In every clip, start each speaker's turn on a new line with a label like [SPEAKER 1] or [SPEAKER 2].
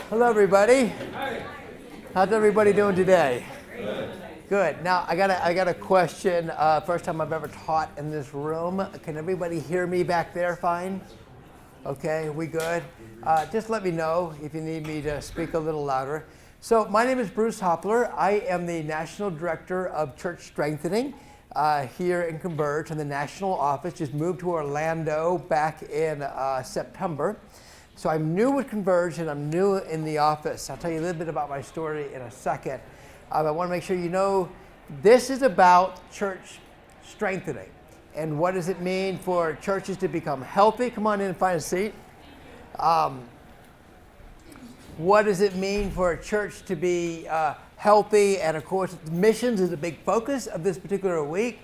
[SPEAKER 1] Hello, everybody. How's everybody doing today? Good. Now, I got a question. First time I've ever taught in this room. Can everybody hear me back there fine? Okay, we good? Just let me know if you need me to speak a little louder. So my name is Bruce Hopler. I am the National Director of Church Strengthening here in Converge in the national office. Just moved to Orlando back in September. So I'm new with Converge and I'm new in the office. I'll tell you a little bit about my story in a second. I want to make sure you know this is about church strengthening. And what does it mean for churches to become healthy? Come on in and find a seat. What does it mean for a church to be healthy? And of course, missions is a big focus of this particular week.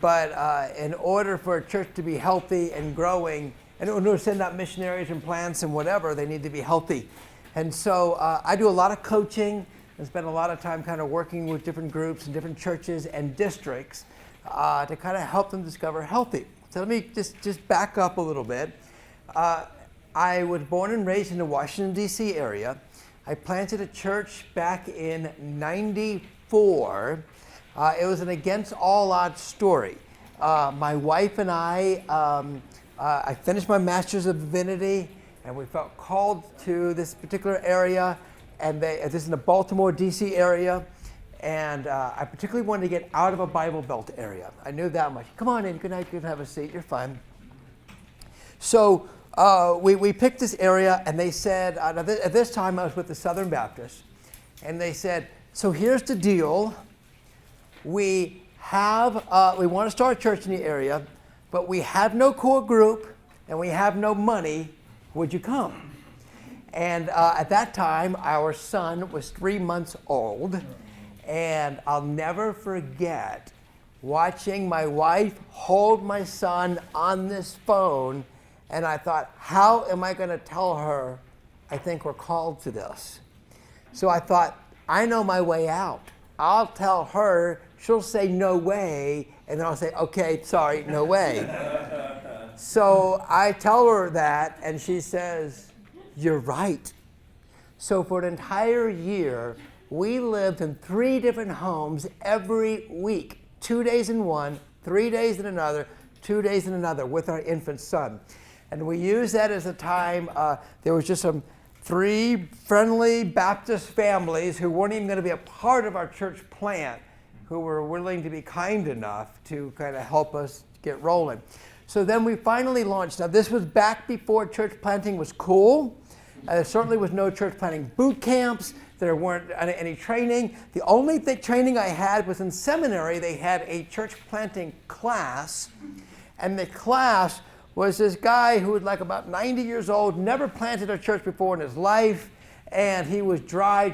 [SPEAKER 1] But in order for a church to be healthy and growing, and in order to send out missionaries and plants and whatever, they need to be healthy. And so I do a lot of coaching and spend a lot of time kind of working with different groups and different churches and districts to kind of help them discover healthy. So let me just back up a little bit. I was born and raised in the Washington, D.C. area. I planted a church back in '94. It was an against all odds story. My wife and I finished my Master's of Divinity, and we felt called to this particular area, and this is in the Baltimore, D.C. area, and I particularly wanted to get out of a Bible Belt area. I knew that much. Come on in. Good night. You can have a seat. You're fine. So we picked this area, and they said, at this time I was with the Southern Baptists, and they said, so here's the deal. We want to start a church in the area, but we have no core group and we have no money. Would you come? And at that time, our son was 3 months old. And I'll never forget watching my wife hold my son on this phone. And I thought, how am I going to tell her I think we're called to this? So I thought, I know my way out. I'll tell her, she'll say no way, and then I'll say, okay, sorry, no way. So I tell her that, and she says, you're right. So for an entire year, we lived in 3 different homes every week, 2 days in one, 3 days in another, 2 days in another with our infant son. And we used that as a time, there was just some 3 friendly Baptist families who weren't even going to be a part of our church plant, who were willing to be kind enough to kind of help us get rolling. So then we finally launched. Now this was back before church planting was cool. There certainly was no church planting boot camps. There weren't any training. The only training I had was in seminary. They had a church planting class. And the class was this guy who was like about 90 years old, never planted a church before in his life. And he was dry.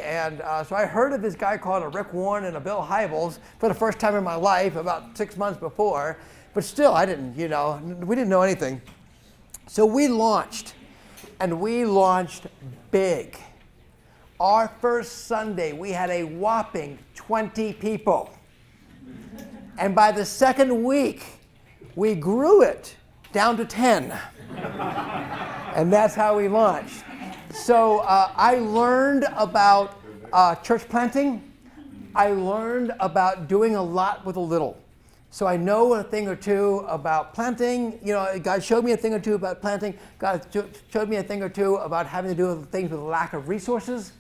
[SPEAKER 1] And so I heard of this guy called a Rick Warren and a Bill Hybels for the first time in my life about 6 months before. But still, we didn't know anything. So we launched, and we launched big. Our first Sunday, we had a whopping 20 people. And by the second week, we grew it down to 10. And that's how we launched. So I learned about church planting. I learned about doing a lot with a little. So I know a thing or two about planting. You know, God showed me a thing or two about planting. God showed me a thing or two about having to do things with a lack of resources.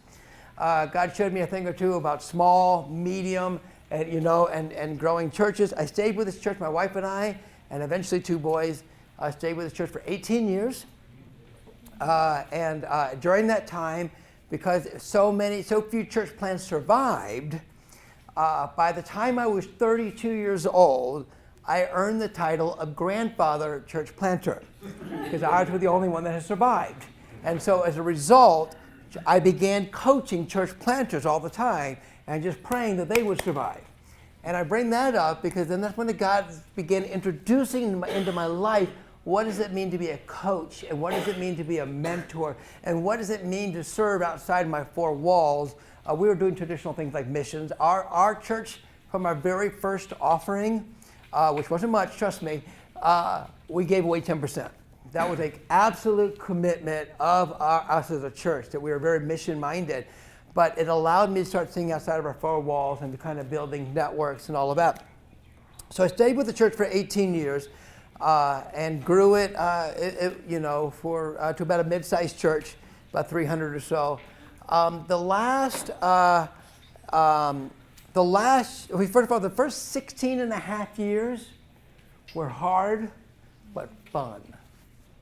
[SPEAKER 1] God showed me a thing or two about small, medium, and growing churches. I stayed with this church, my wife and I, and eventually 2 boys. I stayed with this church for 18 years. And during that time, because so few church plants survived, by the time I was 32 years old, I earned the title of grandfather church planter, because ours were the only one that has survived. And so as a result, I began coaching church planters all the time and just praying that they would survive. And I bring that up because then that's when God began introducing into my life, what does it mean to be a coach? And what does it mean to be a mentor? And what does it mean to serve outside my 4 walls? We were doing traditional things like missions. Our church, from our very first offering, which wasn't much, trust me, we gave away 10%. That was an absolute commitment of us as a church, that we were very mission-minded. But it allowed me to start thinking outside of our four walls and to kind of building networks and all of that. So I stayed with the church for 18 years and grew it, to about a mid-sized church, about 300 or so. The first 16 and a half years were hard, but fun.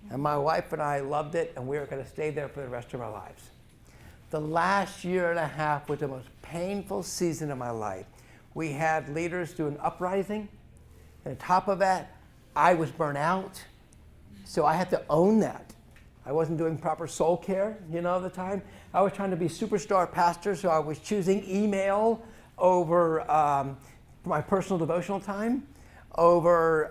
[SPEAKER 1] And my wife and I loved it, and we were going to stay there for the rest of our lives. The last year and a half was the most painful season of my life. We had leaders do an uprising, and on top of that, I was burnt out, so I had to own that. I wasn't doing proper soul care, at the time. I was trying to be superstar pastor, so I was choosing email over my personal devotional time, over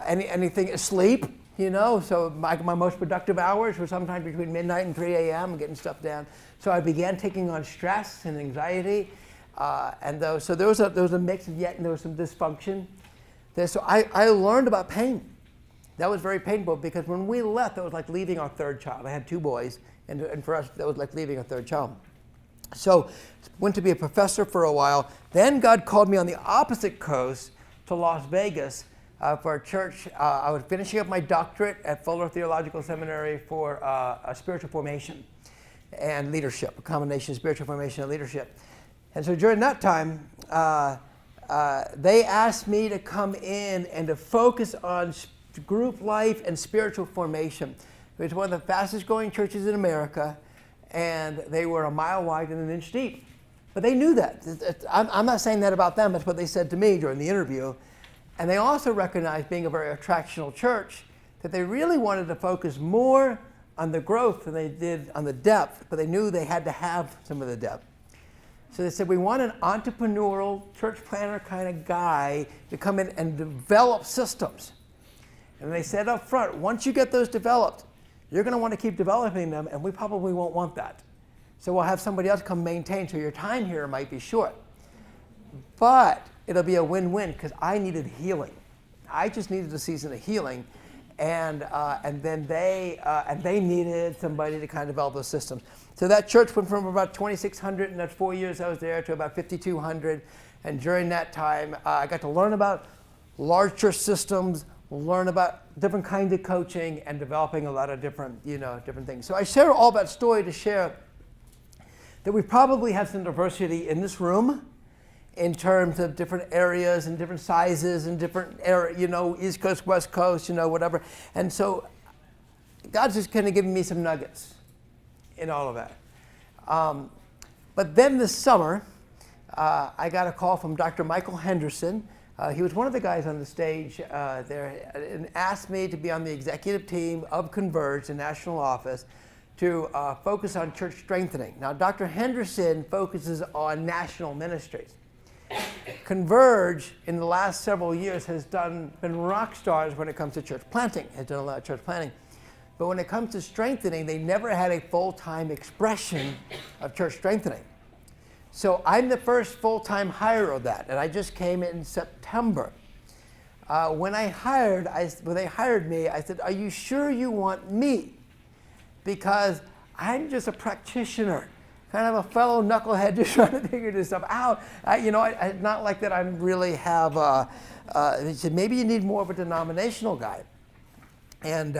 [SPEAKER 1] anything, sleep, So my most productive hours were sometime between midnight and 3 a.m. and getting stuff down. So I began taking on stress and anxiety, so there was a mix, and yet there was some dysfunction. So I learned about pain. That was very painful, because when we left, that was like leaving our third child. I had two boys, and for us, that was like leaving a third child. So went to be a professor for a while. Then God called me on the opposite coast to Las Vegas for a church. I was finishing up my doctorate at Fuller Theological Seminary for spiritual formation and leadership, a combination of spiritual formation and leadership. And so during that time, they asked me to come in and to focus on group life and spiritual formation. It was one of the fastest growing churches in America, and they were a mile wide and an inch deep. But they knew that. I'm not saying that about them, that's what they said to me during the interview. And they also recognized, being a very attractional church, that they really wanted to focus more on the growth than they did on the depth, but they knew they had to have some of the depth. So they said, we want an entrepreneurial, church planner kind of guy to come in and develop systems. And they said up front, once you get those developed, you're going to want to keep developing them, and we probably won't want that. So we'll have somebody else come maintain, so your time here might be short. But it'll be a win-win, because I needed healing. I just needed a season of healing, and then they needed somebody to kind of develop those systems. So that church went from about 2,600 in that 4 years I was there to about 5,200. And during that time, I got to learn about large church systems, learn about different kinds of coaching, and developing a lot of different things. So I share all that story to share that we probably have some diversity in this room in terms of different areas and different sizes and different East Coast, West Coast, whatever. And so God's just kind of giving me some nuggets in all of that. But then this summer, I got a call from Dr. Michael Henderson. He was one of the guys on the stage there, and asked me to be on the executive team of Converge, the national office, to focus on church strengthening. Now, Dr. Henderson focuses on national ministries. Converge, in the last several years, has been rock stars when it comes to church planting, has done a lot of church planting. But when it comes to strengthening, they never had a full-time expression of church strengthening. So I'm the first full-time hire of that, and I just came in September. When they hired me, I said, "Are you sure you want me?" Because I'm just a practitioner, kind of a fellow knucklehead just trying to figure this stuff out. Not like that I really have, they said, maybe you need more of a denominational guy. And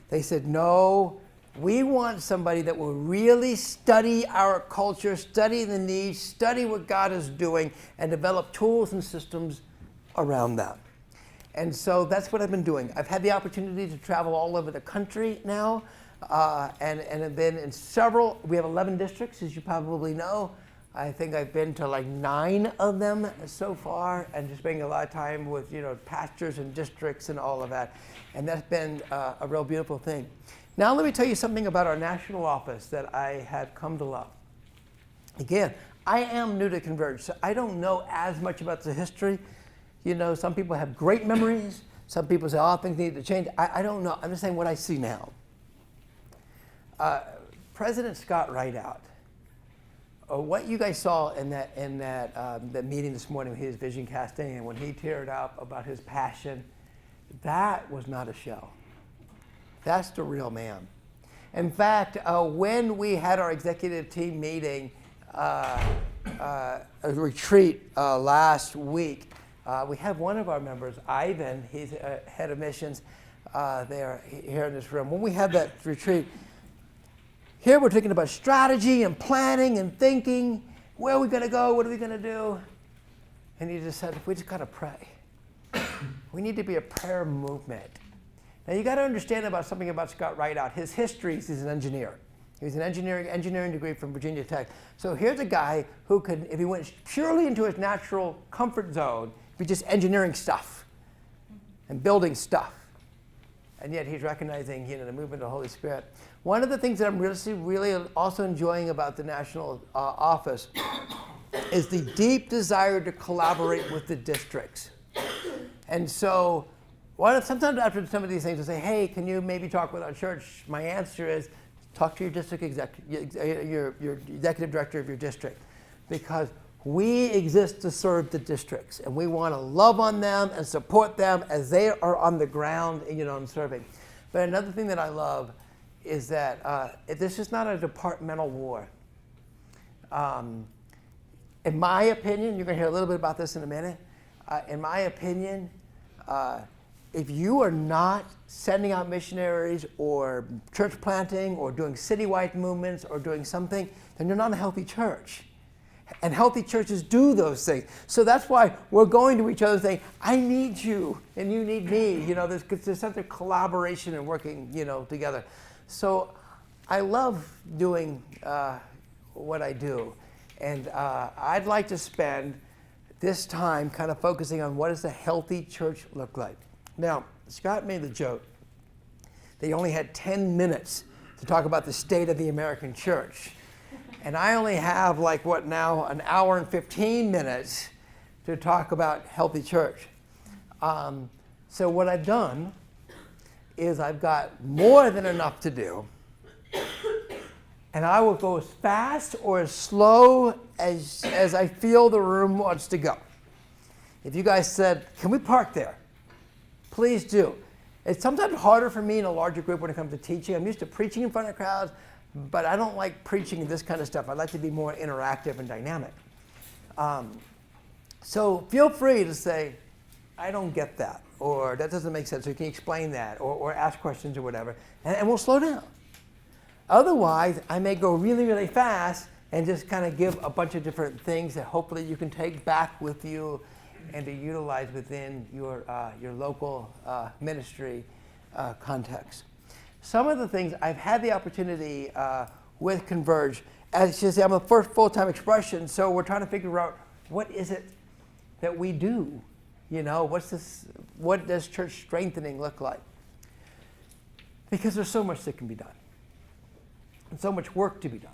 [SPEAKER 1] they said, no, we want somebody that will really study our culture, study the needs, study what God is doing, and develop tools and systems around that. And so that's what I've been doing. I've had the opportunity to travel all over the country now, and have been in several. We have 11 districts, as you probably know. I think I've been to like 9 of them so far, and just spending a lot of time with pastors and districts and all of that. And that's been a real beautiful thing. Now let me tell you something about our national office that I have come to love. Again, I am new to Converge, so I don't know as much about the history. Some people have great memories. Some people say, oh, things need to change. I don't know. I'm just saying what I see now. President Scott Rideout, what you guys saw in that meeting this morning, his vision casting, and when he teared up about his passion, that was not a show. That's the real man. In fact, when we had our executive team meeting, a retreat last week, we had one of our members, Ivan, he's head of missions there here in this room. When we had that retreat, here we're thinking about strategy and planning and thinking, where are we going to go, what are we going to do? And he just said, we just got to pray. We need to be a prayer movement. Now you got to understand something about Scott Rideout. His history is he's an engineer. He was an engineering degree from Virginia Tech. So here's a guy who could, if he went purely into his natural comfort zone, be just engineering stuff and building stuff. And yet he's recognizing, the movement of the Holy Spirit. One of the things that I'm really also enjoying about the national office is the deep desire to collaborate with the districts. And so sometimes after some of these things, I say, hey, can you maybe talk with our church? My answer is, talk to your district your executive director of your district, because we exist to serve the districts, and we want to love on them and support them as they are on the ground, and serving. But another thing that I love is that this is not a departmental war. In my opinion, you're going to hear a little bit about this in a minute. In my opinion, if you are not sending out missionaries or church planting or doing citywide movements or doing something, then you're not a healthy church. And healthy churches do those things. So that's why we're going to each other saying, I need you and you need me. There's such a collaboration and working, together. So I love doing what I do. And I'd like to spend this time kind of focusing on what does a healthy church look like. Now, Scott made the joke that he only had 10 minutes to talk about the state of the American church. And I only have an hour and 15 minutes to talk about healthy church. So what I've done is I've got more than enough to do. And I will go as fast or as slow as I feel the room wants to go. If you guys said, can we park there? Please do. It's sometimes harder for me in a larger group when it comes to teaching. I'm used to preaching in front of crowds, but I don't like preaching this kind of stuff. I like to be more interactive and dynamic. So feel free to say, I don't get that, or that doesn't make sense, or you can explain that, or ask questions or whatever, and we'll slow down. Otherwise, I may go really, really fast and just kind of give a bunch of different things that hopefully you can take back with you and to utilize within your local ministry context. Some of the things I've had the opportunity with Converge, as you say, I'm a first full-time expression, so we're trying to figure out what is it that we do? What does church strengthening look like? Because there's so much that can be done, and so much work to be done.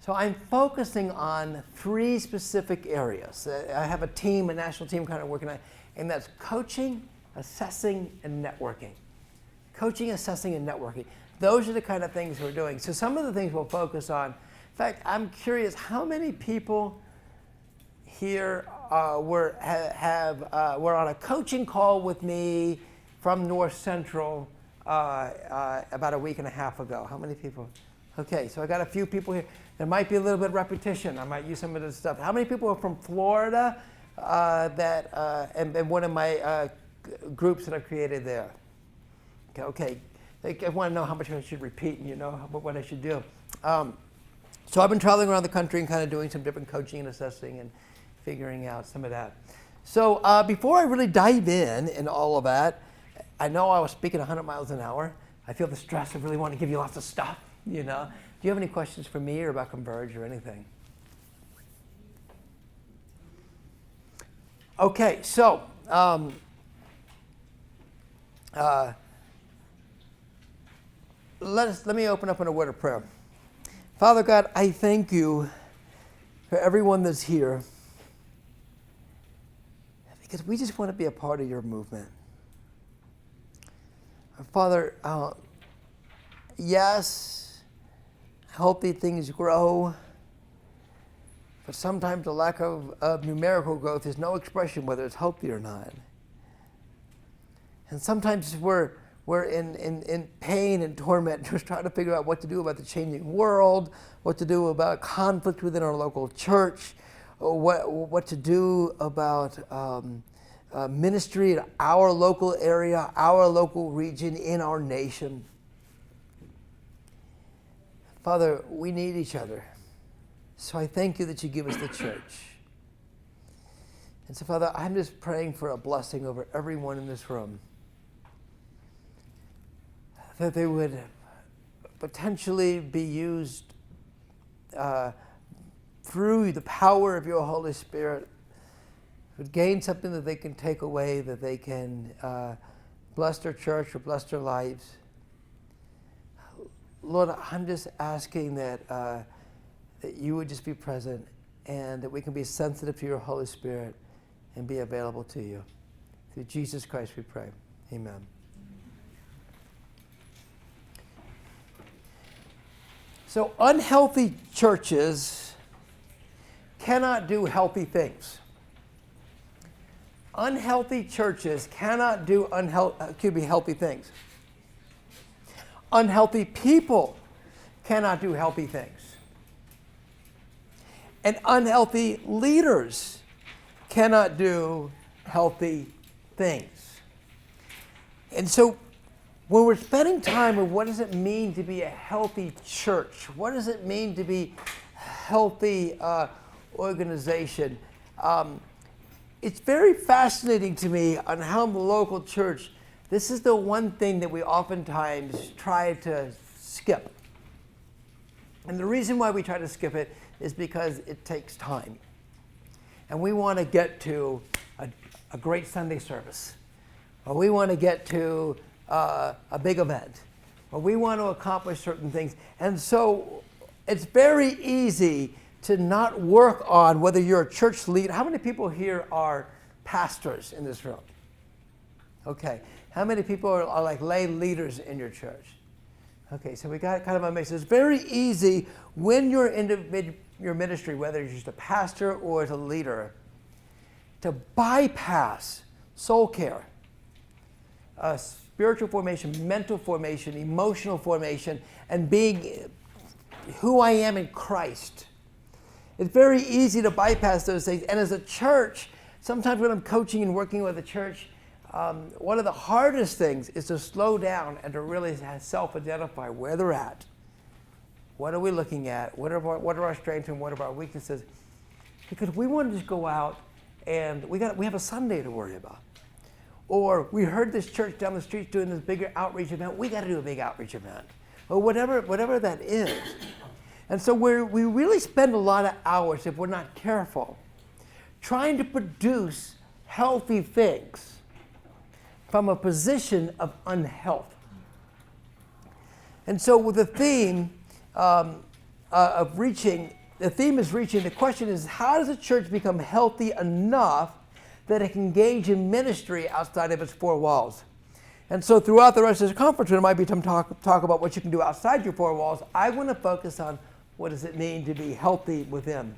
[SPEAKER 1] So I'm focusing on 3 specific areas. I have a national team kind of working on, and that's coaching, assessing, and networking. Coaching, assessing, and networking. Those are the kind of things we're doing. So some of the things we'll focus on. In fact, I'm curious, how many people here were on a coaching call with me from North Central about a week and a half ago? How many people? Okay, so I got a few people here. There might be a little bit of repetition. I might use some of this stuff. How many people are from Florida and one of my groups that I've created there? Okay. I want to know how much I should repeat and what I should do. So I've been traveling around the country and kind of doing some different coaching and assessing and figuring out some of that. So before I really dive in all of that, I know I was speaking 100 miles an hour. I feel the stress of really wanting to give you lots of stuff, Do you have any questions for me or about Converge or anything? Okay, so let me open up in a word of prayer. Father God, I thank you for everyone that's here, because we just want to be a part of your movement. Father, yes, healthy things grow, but sometimes the lack of numerical growth is no expression whether it's healthy or not. And sometimes we're we're in pain and torment, just trying to figure out what to do about the changing world, what to do about conflict within our local church, or what to do about ministry in our local area, our local region, in our nation. Father, we need each other. So I thank you that you give us the church. And so, Father, I'm just praying for a blessing over everyone in this room, that they would potentially be used through the power of your Holy Spirit, would gain something that they can take away, that they can bless their church or bless their lives. Lord, I'm just asking that that you would just be present and that we can be sensitive to your Holy Spirit and be available to you. Through Jesus Christ we pray. Amen. So unhealthy churches cannot do healthy things. Unhealthy churches cannot do healthy things. Unhealthy people cannot do healthy things. And unhealthy leaders cannot do healthy things. And so when we're spending time with what does it mean to be a healthy church, what does it mean to be a healthy organization, it's very fascinating to me on how the local church, this is the one thing that we oftentimes try to skip. And the reason why we try to skip it is because it takes time. And we want to get to a great Sunday service, or we want to get to a big event, or we want to accomplish certain things. And so it's very easy to not work on whether you're a church leader. How many people here are pastors in this room? Okay. How many people are like lay leaders in your church? Okay, so we got kind of a mix. It's very easy when you're in your ministry, whether you're just a pastor or as a leader, to bypass soul care, spiritual formation, mental formation, emotional formation, and being who I am in Christ. It's very easy to bypass those things. And as a church, sometimes when I'm coaching and working with a church, one of the hardest things is to slow down and to really self-identify where they're at. What are we looking at? What are our strengths and what are our weaknesses? Because we want to just go out and we have a Sunday to worry about. Or we heard this church down the street doing this bigger outreach event. We got to do a big outreach event. Or whatever that is. And so we really spend a lot of hours, if we're not careful, trying to produce healthy things from a position of unhealth. And so with the theme of reaching, the theme is reaching. The question is, how does a church become healthy enough that it can engage in ministry outside of its four walls? And so throughout the rest of this conference, there might be some talk about what you can do outside your four walls. I want to focus on what does it mean to be healthy within.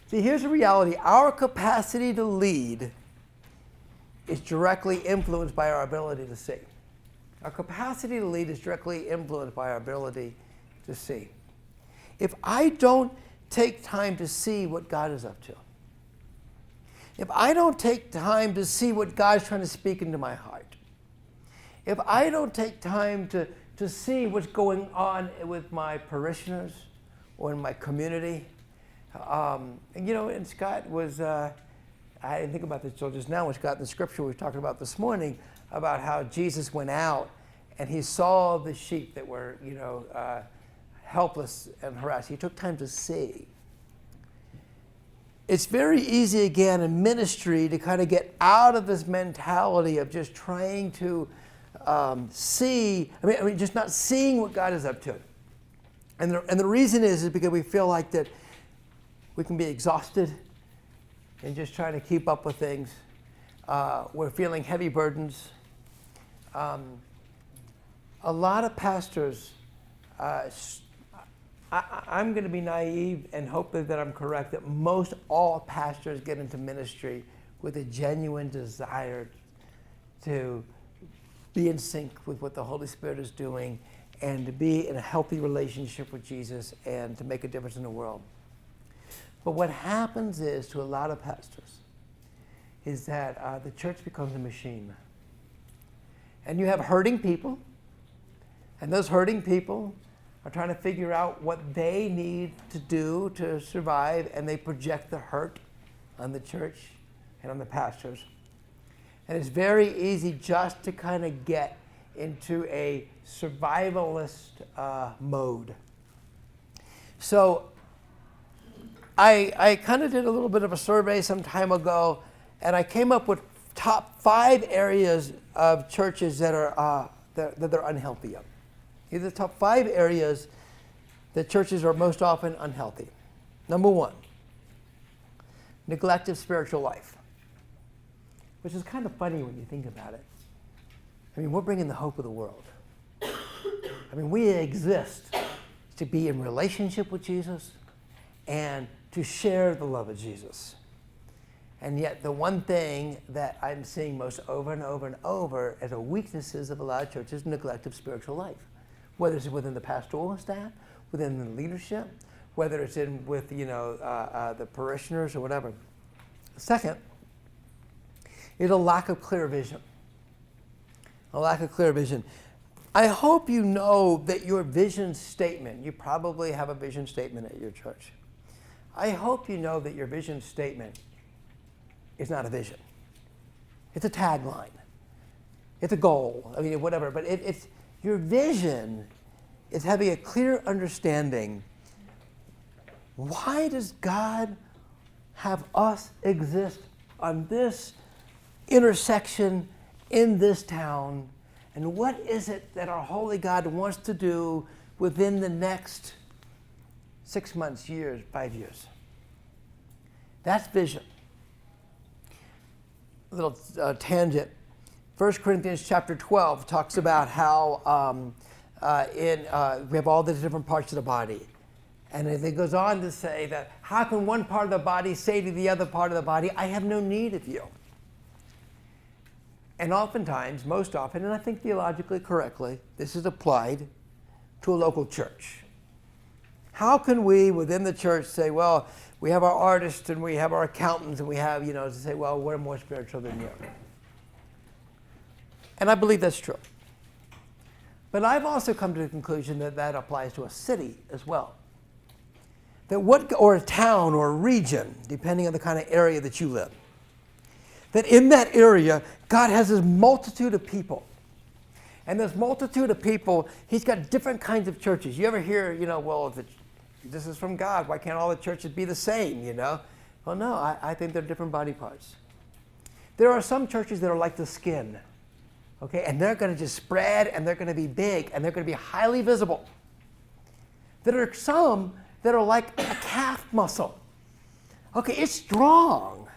[SPEAKER 1] See, here's the reality. Our capacity to lead is directly influenced by our ability to see. Our capacity to lead is directly influenced by our ability to see. If I don't take time to see what God is up to, if I don't take time to see what God's trying to speak into my heart, if I don't take time to see what's going on with my parishioners or in my community, and Scott was, I didn't think about this until just now when Scott in the scripture we were talking about this morning about how Jesus went out and he saw the sheep that were, helpless and harassed. He took time to see. It's very easy again in ministry to kind of get out of this mentality of just trying to see, just not seeing what God is up to. And the reason is because we feel like that we can be exhausted and just trying to keep up with things. We're feeling heavy burdens. A lot of pastors, I'm going to be naive and hope that I'm correct, that most all pastors get into ministry with a genuine desire to be in sync with what the Holy Spirit is doing and to be in a healthy relationship with Jesus and to make a difference in the world. But what happens is, to a lot of pastors, is that the church becomes a machine. And you have hurting people, and those hurting people are trying to figure out what they need to do to survive, and they project the hurt on the church and on the pastors. And it's very easy just to kind of get into a survivalist mode. So I kind of did a little bit of a survey some time ago, and I came up with top 5 areas of churches that are that they're unhealthy of. These are the top 5 areas that churches are most often unhealthy. Number 1, neglect of spiritual life, which is kind of funny when you think about it. I mean, we're bringing the hope of the world. I mean, we exist to be in relationship with Jesus and to share the love of Jesus. And yet the one thing that I'm seeing most over and over and over as a weaknesses of a lot of churches is neglect of spiritual life. Whether it's within the pastoral staff, within the leadership, whether it's with the parishioners or whatever. Second is a lack of clear vision. A lack of clear vision. I hope you know that your vision statement, you probably have a vision statement at your church. I hope you know that your vision statement is not a vision. It's a tagline. It's a goal. I mean, whatever. But it's your vision is having a clear understanding. Why does God have us exist on this intersection in this town? And what is it that our holy God wants to do within the next 6 months, years, 5 years? That's vision. A little tangent. 1 Corinthians chapter 12 talks about how we have all the different parts of the body. And it goes on to say that how can one part of the body say to the other part of the body, I have no need of you? And oftentimes, most often, and I think theologically correctly, this is applied to a local church. How can we within the church say, well, we have our artists and we have our accountants and we have, to say, well, we're more spiritual than you. And I believe that's true. But I've also come to the conclusion that that applies to a city as well. Or a town or a region, depending on the kind of area that you live. That in that area, God has this multitude of people. And this multitude of people, he's got different kinds of churches. You ever hear, well, if this is from God, why can't all the churches be the same, Well, no, I think they're different body parts. There are some churches that are like the skin, okay? And they're going to just spread, and they're going to be big, and they're going to be highly visible. There are some that are like a calf muscle. Okay, it's strong.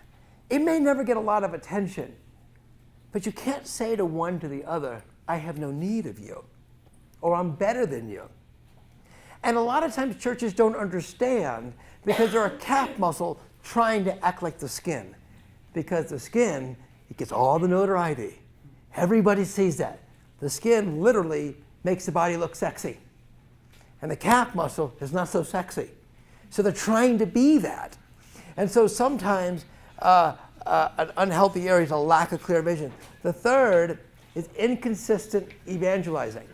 [SPEAKER 1] It may never get a lot of attention, but you can't say to one to the other, I have no need of you, or I'm better than you. And a lot of times churches don't understand because they're a calf muscle trying to act like the skin. Because the skin, it gets all the notoriety. Everybody sees that. The skin literally makes the body look sexy. And the calf muscle is not so sexy. So they're trying to be that. And so sometimes an unhealthy area is a lack of clear vision. The third is inconsistent evangelizing.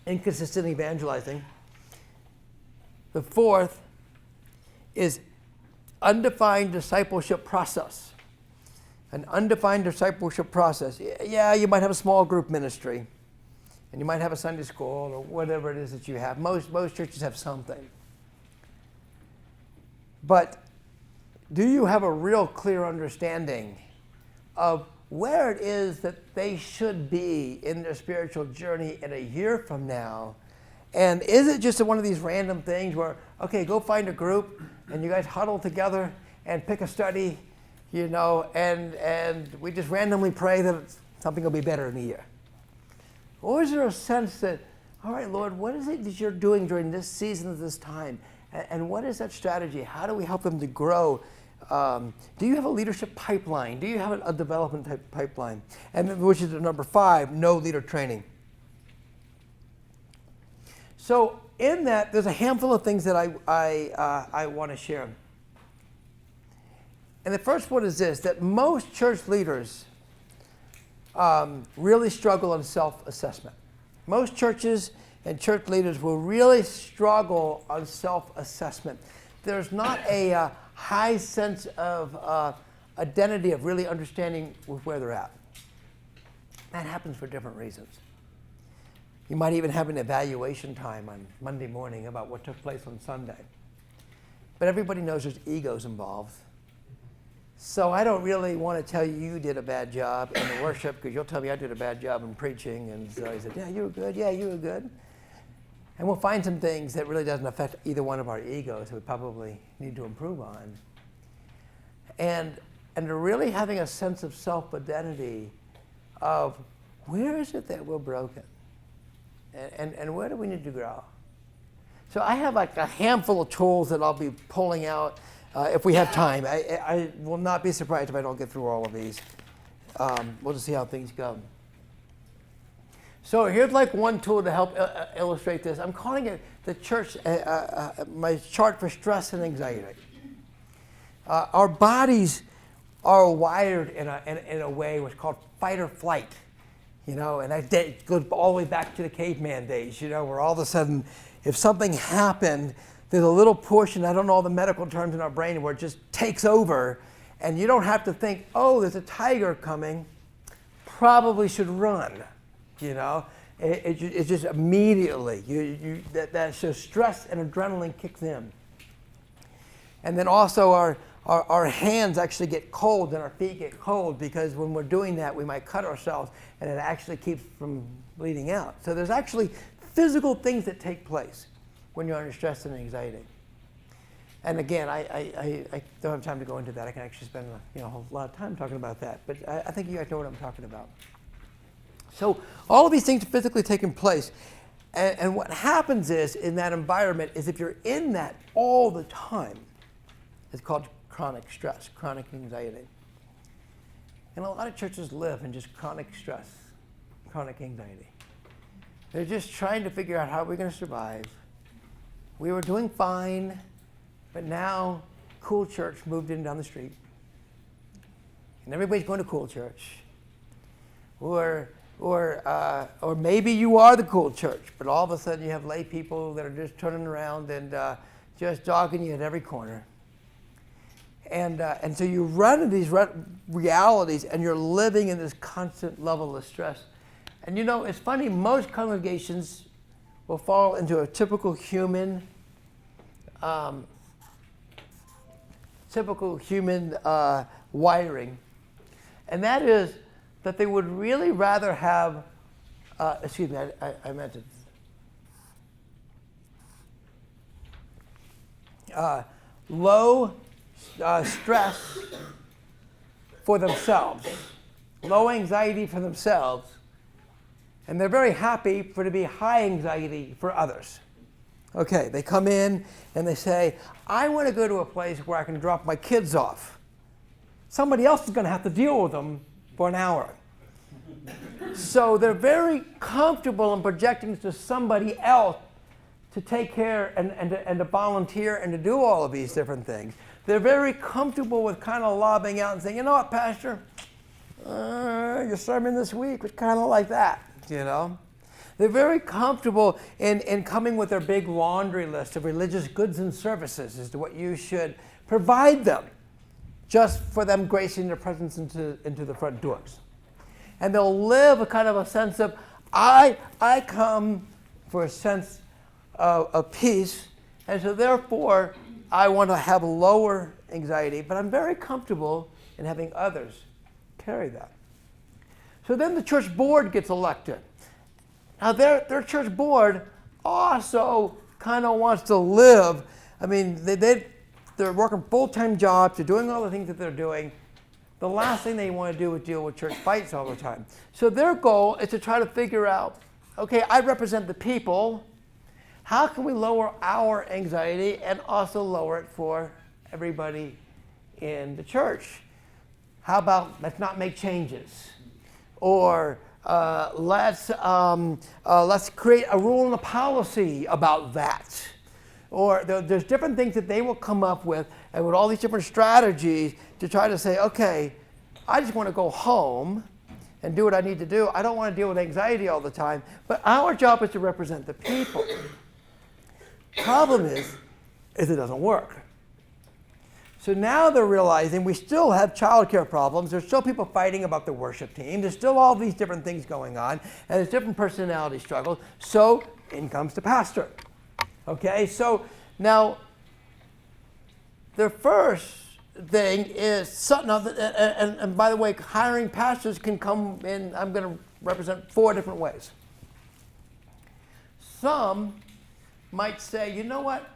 [SPEAKER 1] Inconsistent evangelizing. The fourth is undefined discipleship process. An undefined discipleship process. Yeah, you might have a small group ministry, and you might have a Sunday school or whatever it is that you have. Most churches have something. But do you have a real clear understanding of where it is that they should be in their spiritual journey in a year from now? And is it just one of these random things where, okay, go find a group and you guys huddle together and pick a study, and we just randomly pray that something will be better in a year? Or is there a sense that, all right, Lord, what is it that you're doing during this season of this time? And what is that strategy? How do we help them to grow Do you have a leadership pipeline? Do you have a development type pipeline? And then, which is number 5, no leader training. So in that, there's a handful of things that I want to share. And the first one is this, that most church leaders really struggle on self-assessment. Most churches and church leaders will really struggle on self-assessment. There's not a high sense of identity of really understanding where they're at. That happens for different reasons. You might even have an evaluation time on Monday morning about what took place on Sunday. But everybody knows there's egos involved. So I don't really want to tell you you did a bad job in the worship, because you'll tell me I did a bad job in preaching. And so he said, yeah, you were good. Yeah, you were good. And we'll find some things that really doesn't affect either one of our egos that we probably need to improve on. And really having a sense of self-identity of where is it that we're broken? And where do we need to grow? So I have like a handful of tools that I'll be pulling out if we have time. I will not be surprised if I don't get through all of these. We'll just see how things go. So here's like one tool to help illustrate this. I'm calling it the church, my chart for stress and anxiety. Our bodies are wired in a way what's called fight or flight. You know, and that goes all the way back to the caveman days, you know, where all of a sudden, if something happened, there's a little portion, I don't know all the medical terms in our brain, where it just takes over, and you don't have to think, oh, there's a tiger coming, probably should run, you know. It's just immediately, so stress and adrenaline kicks in. And then also our hands actually get cold and our feet get cold, because when we're doing that, we might cut ourselves, and it actually keeps from bleeding out. So there's actually physical things that take place when you're under stress and anxiety. And again, I don't have time to go into that. I can actually spend a whole lot of time talking about that. But I think you guys know what I'm talking about. So all of these things are physically taking place. And what happens is, in that environment, is if you're in that all the time, it's called chronic stress, chronic anxiety. And a lot of churches live in just chronic stress, chronic anxiety. They're just trying to figure out how we're going to survive. We were doing fine, but now Cool Church moved in down the street. And everybody's going to Cool Church. Or maybe you are the Cool Church, but all of a sudden you have lay people that are just turning around and just dogging you at every corner. And so you run into these realities, and you're living in this constant level of stress. And you know, it's funny, most congregations will fall into a typical human wiring. And that is that they would really rather have, excuse me, I meant it. Low stress for themselves, low anxiety for themselves, and they're very happy to be high anxiety for others. Okay, they come in and they say, I want to go to a place where I can drop my kids off. Somebody else is going to have to deal with them for an hour. So they're very comfortable in projecting to somebody else to take care and to volunteer and to do all of these different things. They're very comfortable with kind of lobbing out and saying, you know what, Pastor, your sermon this week was kind of like that, you know. They're very comfortable in coming with their big laundry list of religious goods and services as to what you should provide them, just for them gracing their presence into the front doors. And they'll live a kind of a sense of, I come for a sense of peace, and so therefore I want to have lower anxiety, but I'm very comfortable in having others carry that. So then the church board gets elected. Now their church board also kind of wants to live. I mean, they're working full-time jobs, they're doing all the things that they're doing. The last thing they want to do is deal with church fights all the time. So their goal is to try to figure out, okay, I represent the people. How can we lower our anxiety and also lower it for everybody in the church. How about let's not make changes? Or let's create a rule and a policy about that. Or there's different things that they will come up with, and with all these different strategies to try to say, okay, I just want to go home and do what I need to do. I don't want to deal with anxiety all the time. But our job is to represent the people. Problem is it doesn't work. So now they're realizing we still have childcare problems. There's still people fighting about the worship team. There's still all these different things going on. And there's different personality struggles. So in comes the pastor. Okay, so now their first thing is, and by the way, hiring pastors can come in, I'm going to represent 4 different ways. Some might say, you know what?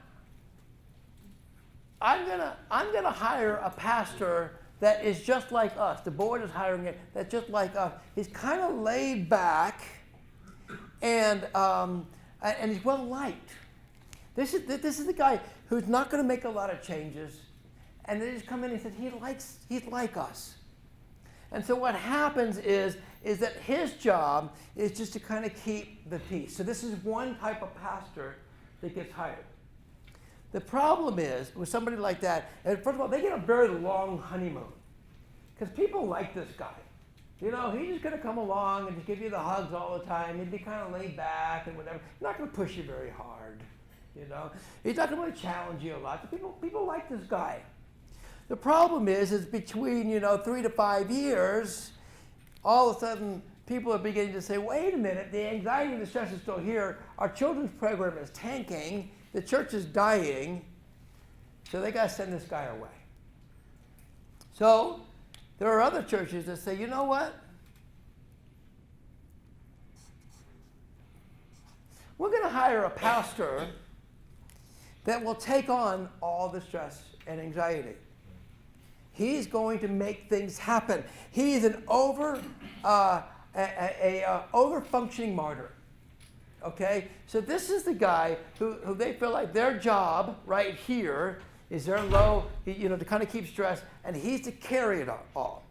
[SPEAKER 1] I'm gonna hire a pastor that is just like us. The board is hiring it that's just like us. He's kind of laid back, and he's well liked. This is the guy who's not going to make a lot of changes, and they just come in and said he's like us. And so what happens is that his job is just to kind of keep the peace. So this is one type of pastor that gets hired. The problem is, with somebody like that, and first of all, they get a very long honeymoon. Because people like this guy. You know, he's just going to come along and just give you the hugs all the time. He'd be kind of laid back and whatever. He's not going to push you very hard, you know. He's not going to really challenge you a lot. People like this guy. The problem is between, 3 to 5 years, all of a sudden, people are beginning to say, wait a minute, the anxiety and the stress is still here. Our children's program is tanking. The church is dying, so they got to send this guy away. So there are other churches that say, you know what? We're going to hire a pastor that will take on all the stress and anxiety. He's going to make things happen. He's an over-functioning martyr. Okay, so this is the guy who they feel like their job right here is their low, to kind of keep stress, and he's to carry it all.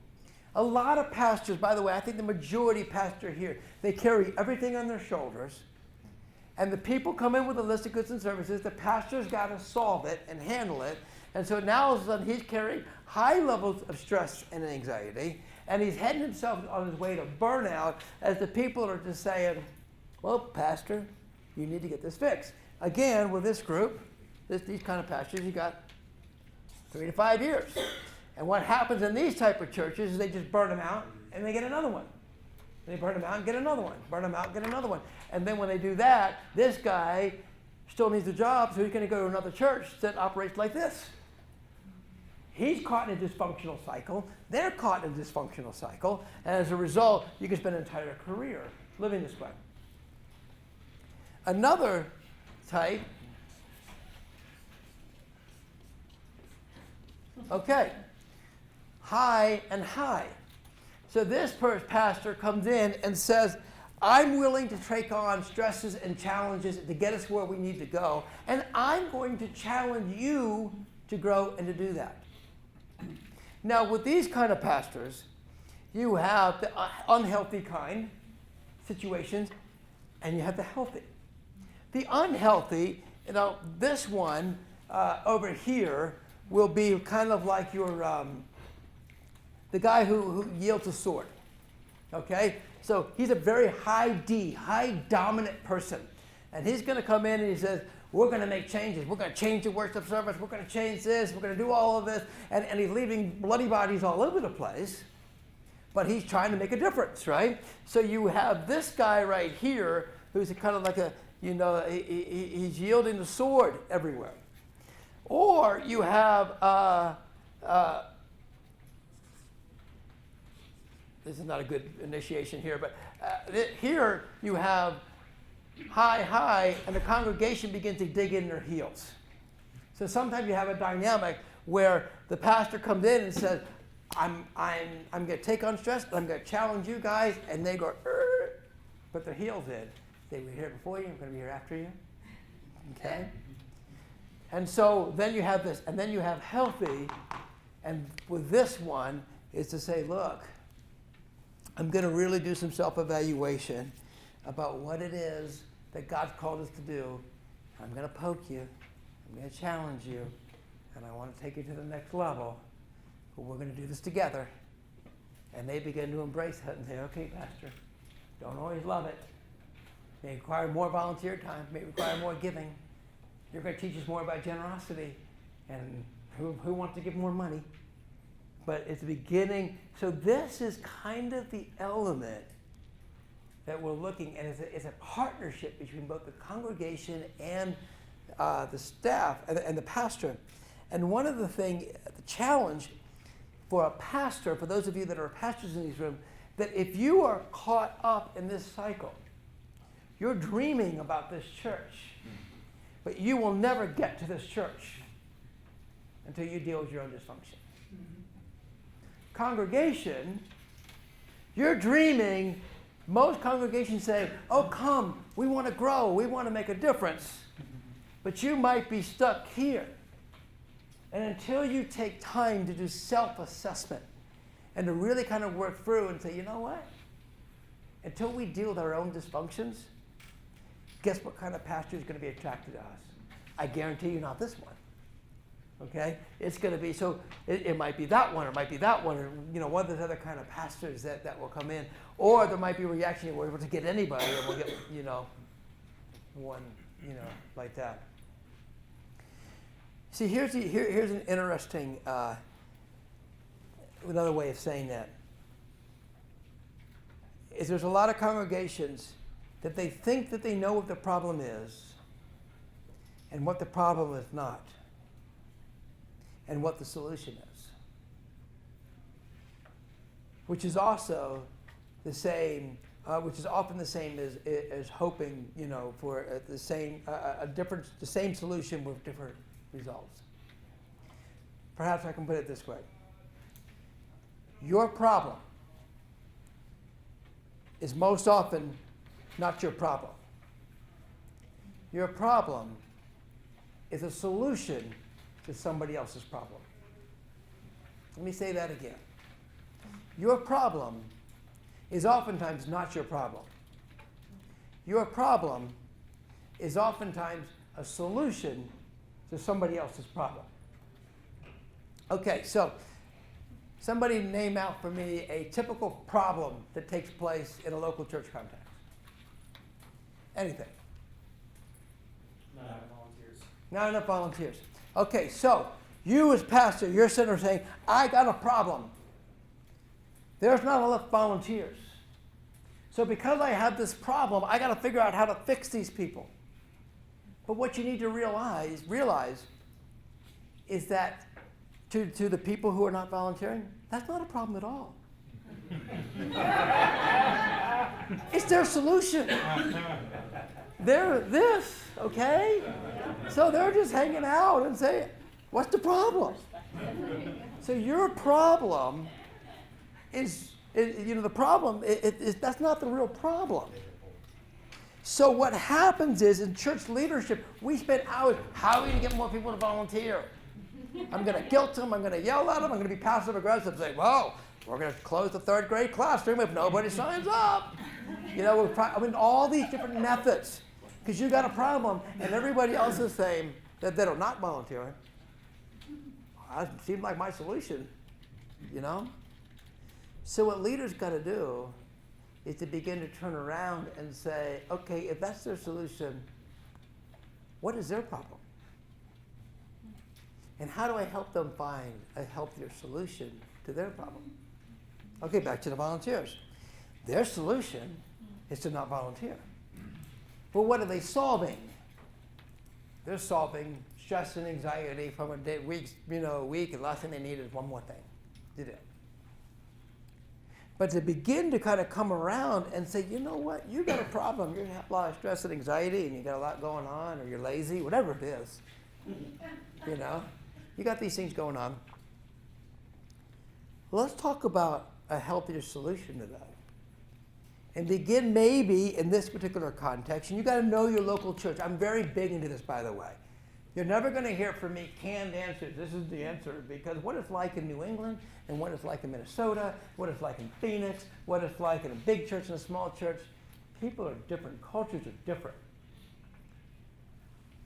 [SPEAKER 1] A lot of pastors, by the way, I think the majority pastor here, they carry everything on their shoulders, and the people come in with a list of goods and services. The pastor's got to solve it and handle it, and so now all of a sudden he's carrying high levels of stress and anxiety, and he's heading himself on his way to burnout as the people are just saying, well, pastor, you need to get this fixed. Again, with this group, these kind of pastors, you got 3 to 5 years. And what happens in these type of churches is they just burn them out and they get another one. They burn them out and get another one. Burn them out and get another one. And then when they do that, this guy still needs a job, so he's going to go to another church that operates like this. He's caught in a dysfunctional cycle. They're caught in a dysfunctional cycle. And as a result, you can spend an entire career living this way. Another type, okay, high and high. So this pastor comes in and says, I'm willing to take on stresses and challenges to get us where we need to go, and I'm going to challenge you to grow and to do that. Now, with these kind of pastors, you have the unhealthy kind situations, and you have the healthy. The unhealthy, this one over here will be kind of like your the guy who yields a sword. Okay, so he's a very high dominant person, and he's going to come in and he says, we're going to make changes. We're going to change the worship service. We're going to change this. We're going to do all of this, and he's leaving bloody bodies all over the place. But he's trying to make a difference, right? So you have this guy right here who's kind of like he's yielding the sword everywhere. Or you have, this is not a good initiation here, but here you have high, and the congregation begins to dig in their heels. So sometimes you have a dynamic where the pastor comes in and says, I'm going to take on stress, I'm going to challenge you guys, and they go, put their heels in. They were here before you, I'm going to be here after you. Okay? And so then you have this, and then you have healthy, And with this one is to say, look, I'm going to really do some self-evaluation about what it is that God's called us to do. I'm going to poke you. I'm going to challenge you. And I want to take you to the next level. But we're going to do this together. And they begin to embrace it and say, okay, Pastor, don't always love it. May require more volunteer time. May require more giving. You're going to teach us more about generosity. And who wants to give more money? But it's the beginning. So this is kind of the element that we're looking at. It's a partnership between both the congregation and the staff and the pastor. And one of the challenge for a pastor, for those of you that are pastors in this room, that if you are caught up in this cycle, you're dreaming about this church, but you will never get to this church until you deal with your own dysfunction. Congregation, you're dreaming. Most congregations say, oh, come, we want to grow, we want to make a difference. But you might be stuck here. And until you take time to do self-assessment and to really kind of work through and say, you know what? Until we deal with our own dysfunctions, guess what kind of pastor is going to be attracted to us? I guarantee you not this one. Okay? It's going to be, so it might be that one, or it might be that one, or one of those other kind of pastors that will come in. Or there might be a reaction where we're able to get anybody, and we'll get, one, like that. See, here's an interesting, another way of saying that. Is there's a lot of congregations that they think that they know what the problem is and what the problem is not, and what the solution is, which is also the same, which is often the same as hoping, for the same solution with different results. Perhaps I can put it this way: your problem is most often not your problem. Your problem is a solution to somebody else's problem. Let me say that again. Your problem is oftentimes not your problem. Your problem is oftentimes a solution to somebody else's problem. Okay, so somebody name out for me a typical problem that takes place in a local church context. Anything.
[SPEAKER 2] Not enough volunteers.
[SPEAKER 1] Not enough volunteers. Okay, so you as pastor, you're sitting there saying, I got a problem. There's not enough volunteers. So because I have this problem, I got to figure out how to fix these people. But what you need to realize is that to the people who are not volunteering, that's not a problem at all. It's their solution. They're this, okay? So they're just hanging out and saying, what's the problem? So your problem is the problem, that's not the real problem. So what happens is, in church leadership, we spend hours, how are we going to get more people to volunteer? I'm going to guilt them, I'm going to yell at them, I'm going to be passive aggressive, say, whoa, we're going to close the third grade classroom if nobody signs up. All these different methods. Because you got a problem, and everybody else is saying that are not volunteering. That seemed like my solution, So what leaders got to do is to begin to turn around and say, okay, if that's their solution, what is their problem? And how do I help them find a healthier solution to their problem? Okay, back to the volunteers. Their solution is to not volunteer. But what are they solving? They're solving stress and anxiety from a week, and the last thing they need is one more thing to do. But to begin to kind of come around and say, you know what, you got a problem. You have a lot of stress and anxiety, and you got a lot going on, or you're lazy, whatever it is. You got these things going on. Let's talk about a healthier solution to that. And begin maybe in this particular context, and you got to know your local church. I'm very big into this, by the way. You're never going to hear from me canned answers. This is the answer, because what it's like in New England and what it's like in Minnesota, what it's like in Phoenix, what it's like in a big church and a small church, people are different. Cultures are different.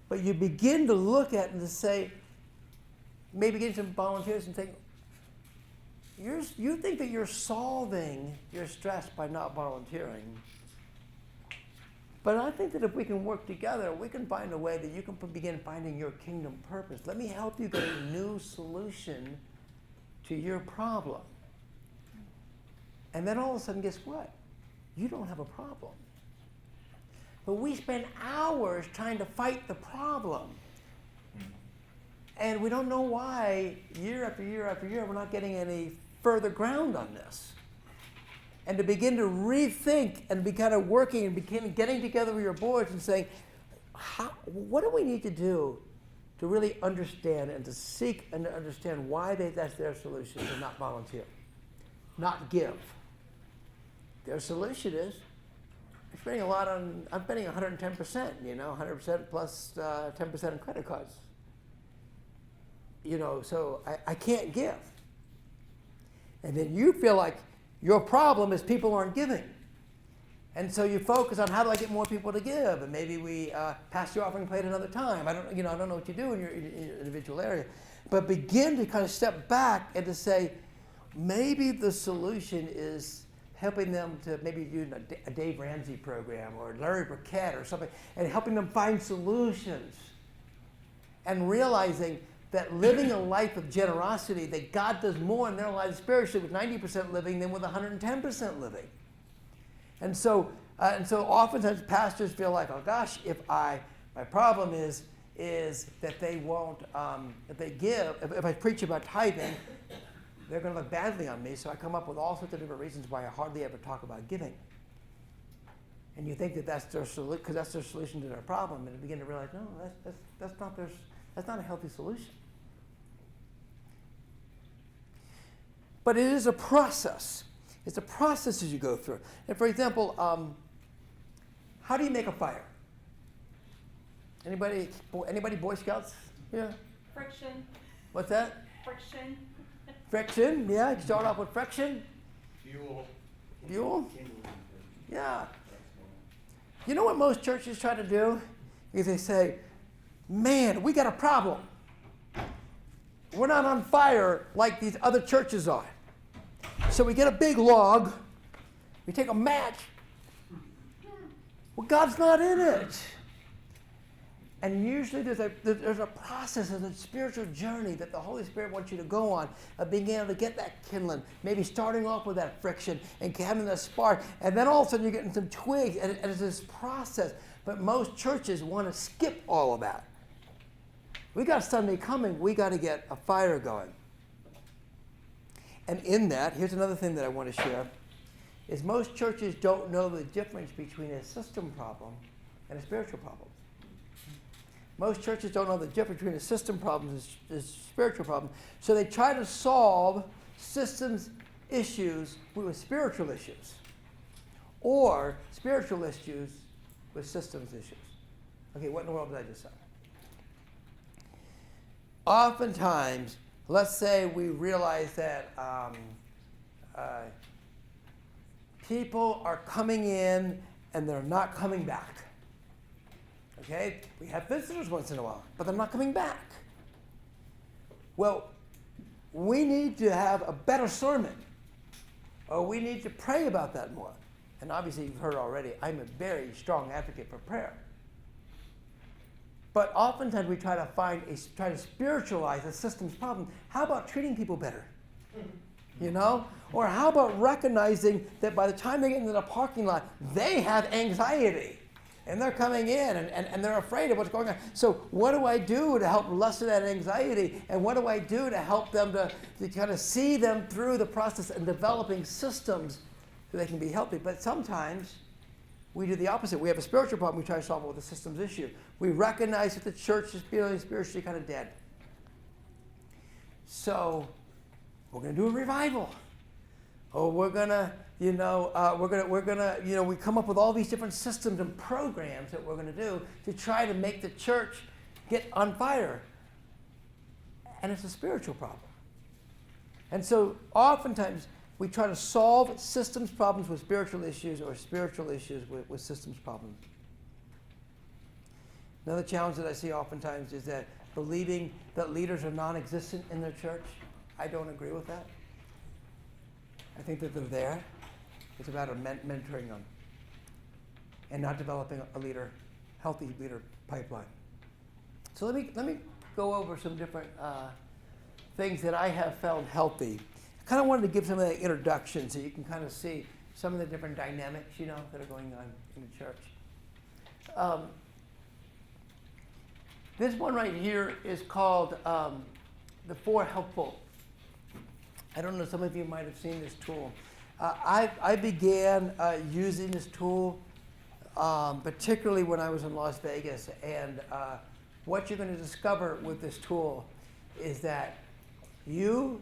[SPEAKER 1] But you begin to look at it and to say, maybe get some volunteers and think, you think that you're solving your stress by not volunteering. But I think that if we can work together, we can find a way that you can begin finding your kingdom purpose. Let me help you get a new solution to your problem. And then all of a sudden, guess what? You don't have a problem. But we spend hours trying to fight the problem. And we don't know why, year after year after year, we're not getting any further ground on this. And to begin to rethink and be kind of working and begin getting together with your boards and saying, what do we need to do to really understand and to seek and to understand why that's their solution to not volunteer, not give. Their solution is, I'm spending 110%, 100% plus 10% on credit cards. So I can't give. And then you feel like your problem is people aren't giving. And so you focus on how do I get more people to give? And maybe we pass your offering plate another time. I don't know what you do in your individual area. But begin to kind of step back and to say, maybe the solution is helping them to maybe do a Dave Ramsey program or Larry Burkett or something, and helping them find solutions. And realizing that living a life of generosity, that God does more in their lives spiritually with 90% living than with 110% living. And so oftentimes pastors feel like, oh gosh, my problem is that they won't, if they give, if I preach about tithing, they're going to look badly on me. So I come up with all sorts of different reasons why I hardly ever talk about giving. And you think that that's their solution, because that's their solution to their problem, and you begin to realize, no, that's not a healthy solution. But it is a process. It's a process as you go through. And for example, how do you make a fire? Anybody Boy Scouts? Yeah.
[SPEAKER 3] Friction.
[SPEAKER 1] What's that?
[SPEAKER 3] Friction.
[SPEAKER 1] Friction. Yeah. You start off with friction. Fuel. Yeah. You know what most churches try to do? Is they say, man, we got a problem. We're not on fire like these other churches are. So we get a big log, we take a match. Well, God's not in it. And usually there's a process, there's a spiritual journey that the Holy Spirit wants you to go on, of being able to get that kindling, maybe starting off with that friction and having that spark, and then all of a sudden you're getting some twigs, and it's this process. But most churches want to skip all of that. We got Sunday coming, we got to get a fire going. And in that, here's another thing that I want to share, is most churches don't know the difference between a system problem and a spiritual problem. Most churches don't know the difference between a system problem and a spiritual problem. So they try to solve systems issues with spiritual issues, or spiritual issues with systems issues. Okay, what in the world did I just say? Oftentimes, let's say we realize that people are coming in and they're not coming back. Okay? We have visitors once in a while, but they're not coming back. Well, we need to have a better sermon, or we need to pray about that more. And obviously, you've heard already, I'm a very strong advocate for prayer. But oftentimes we try to spiritualize a systems problem. How about treating people better? Or how about recognizing that by the time they get into the parking lot, they have anxiety. And they're coming in and they're afraid of what's going on. So what do I do to help lessen that anxiety? And what do I do to help them to kind of see them through the process and developing systems so they can be healthy? But sometimes we do the opposite. We have a spiritual problem. We try to solve it with a systems issue. We recognize that the church is feeling spiritually kind of dead. So we're going to do a revival. Or we're going to, we come up with all these different systems and programs that we're going to do to try to make the church get on fire. And it's a spiritual problem. And so oftentimes we try to solve systems problems with spiritual issues or spiritual issues with systems problems. Another challenge that I see oftentimes is that believing that leaders are non-existent in their church. I don't agree with that. I think that they're there. It's about mentoring them and not developing a healthy leader pipeline. So let me go over some different things that I have found healthy. I kind of wanted to give some of the introduction so you can kind of see some of the different dynamics, that are going on in the church. This one right here is called the 4 Helpful. I don't know, some of you might have seen this tool. I began using this tool particularly when I was in Las Vegas. And what you're going to discover with this tool is that you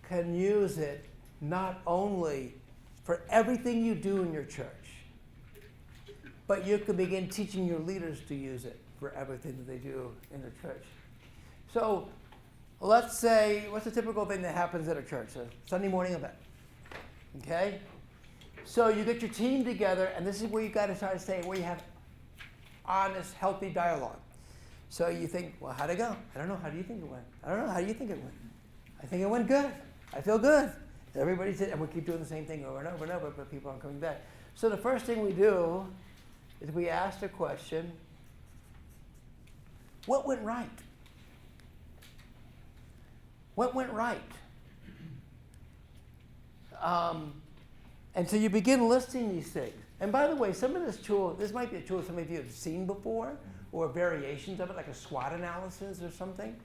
[SPEAKER 1] can use it not only for everything you do in your church, but you can begin teaching your leaders to use it for everything that they do in their church. So let's say, what's a typical thing that happens at a church? A Sunday morning event. Okay? So you get your team together, and this is where you got to start to say, where you have honest, healthy dialogue. So you think, well, how'd it go? I don't know. How do you think it went? I don't know. How do you think it went? I think it went good. I feel good. Everybody said, and we keep doing the same thing over and over and over, but people aren't coming back. So the first thing we do is we ask the question, what went right? What went right? And so you begin listing these things. And by the way, some of this might be a tool some of you have seen before, or variations of it, like a SWOT analysis or something.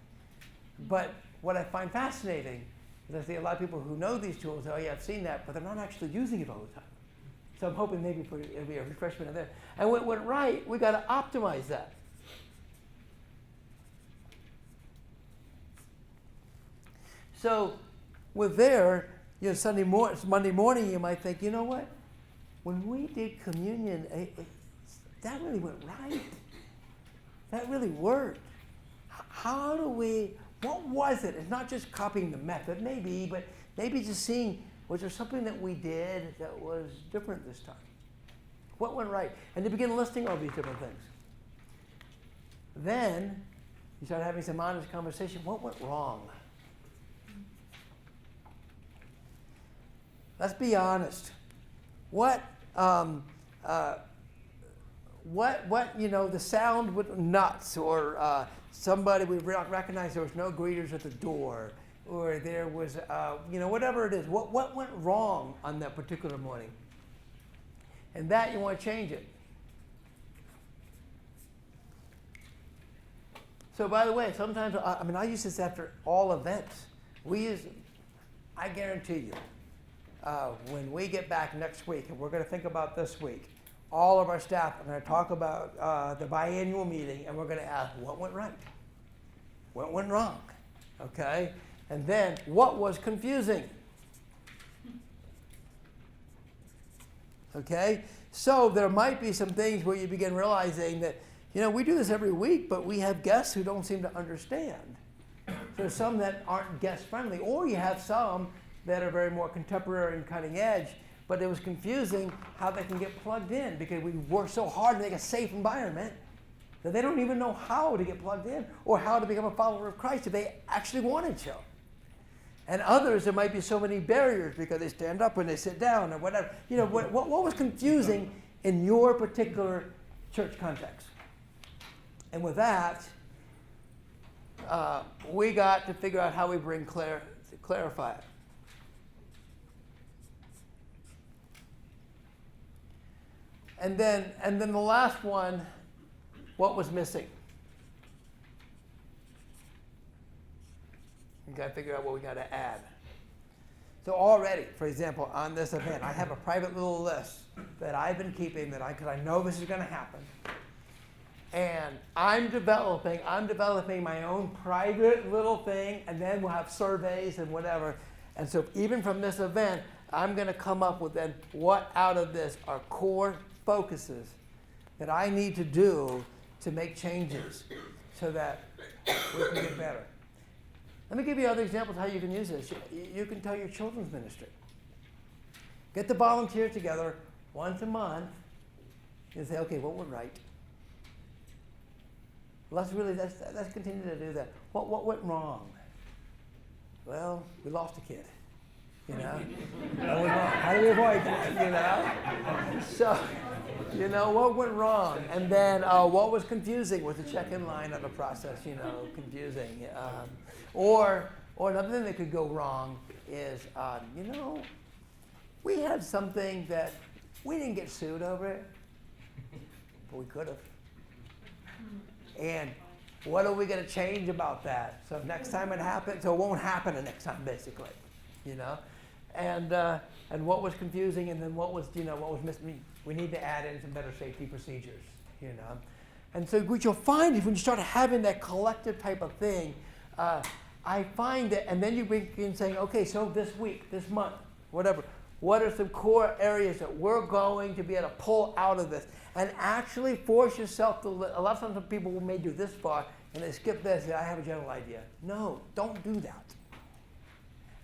[SPEAKER 1] But what I find fascinating is I see a lot of people who know these tools, oh yeah, I've seen that, but they're not actually using it all the time. So I'm hoping maybe it'll be a refreshment of that. And what went right, we got to optimize that. So with Monday morning, you might think, you know what? When we did communion, that really went right. That really worked. What was it? It's not just copying the method, maybe, but maybe just seeing, was there something that we did that was different this time? What went right? And to begin listing all these different things. Then you start having some honest conversation. What went wrong? Let's be honest. The sound was nuts, or somebody we recognized there was no greeters at the door, or there was, whatever it is. What went wrong on that particular morning? And that you want to change it. So by the way, sometimes, I use this after all events. I guarantee you, when we get back next week, and we're going to think about this week, all of our staff are going to talk about the biannual meeting, and we're going to ask, what went right? What went wrong? Okay? And then, what was confusing? Okay? So there might be some things where you begin realizing that, we do this every week, but we have guests who don't seem to understand. There's some that aren't guest friendly, or you have some that are very more contemporary and cutting edge, but it was confusing how they can get plugged in because we work so hard to make a safe environment that they don't even know how to get plugged in or how to become a follower of Christ if they actually wanted to. And others, there might be so many barriers because they stand up and they sit down or whatever. What was confusing in your particular church context? And with that, we got to figure out how we clarify it. And then the last one, what was missing? We got to figure out what we got to add. So already, for example, on this event, I have a private little list that I've been keeping because I know this is going to happen. And I'm developing my own private little thing, and then we'll have surveys and whatever. And so even from this event, I'm going to come up with then what out of this are core focuses that I need to do to make changes. so that we can get better. Let me give you other examples how you can use this. You can tell your children's ministry. Get the volunteers together once a month and say, okay, what went right? Let's continue to do that. What went wrong? Well, we lost a kid. You know? What went wrong? How do we avoid that? You know? So, you know, what went wrong? And then what was confusing with the check-in line of the process, you know, confusing. Or another thing that could go wrong is, you know, we had something that we didn't get sued over it, but we could have. And what are we going to change about that? So next time it happens, so it won't happen the next time, basically, you know. And what was confusing, and then what was missing? We need to add in some better safety procedures, you know. And so what you'll find is when you start having that collective type of thing, I find that, and then you begin saying, okay, so this week, this month, whatever, what are some core areas that we're going to be able to pull out of this? And actually force yourself to, a lot of times people may do this far and they skip this, and I have a general idea. No, don't do that.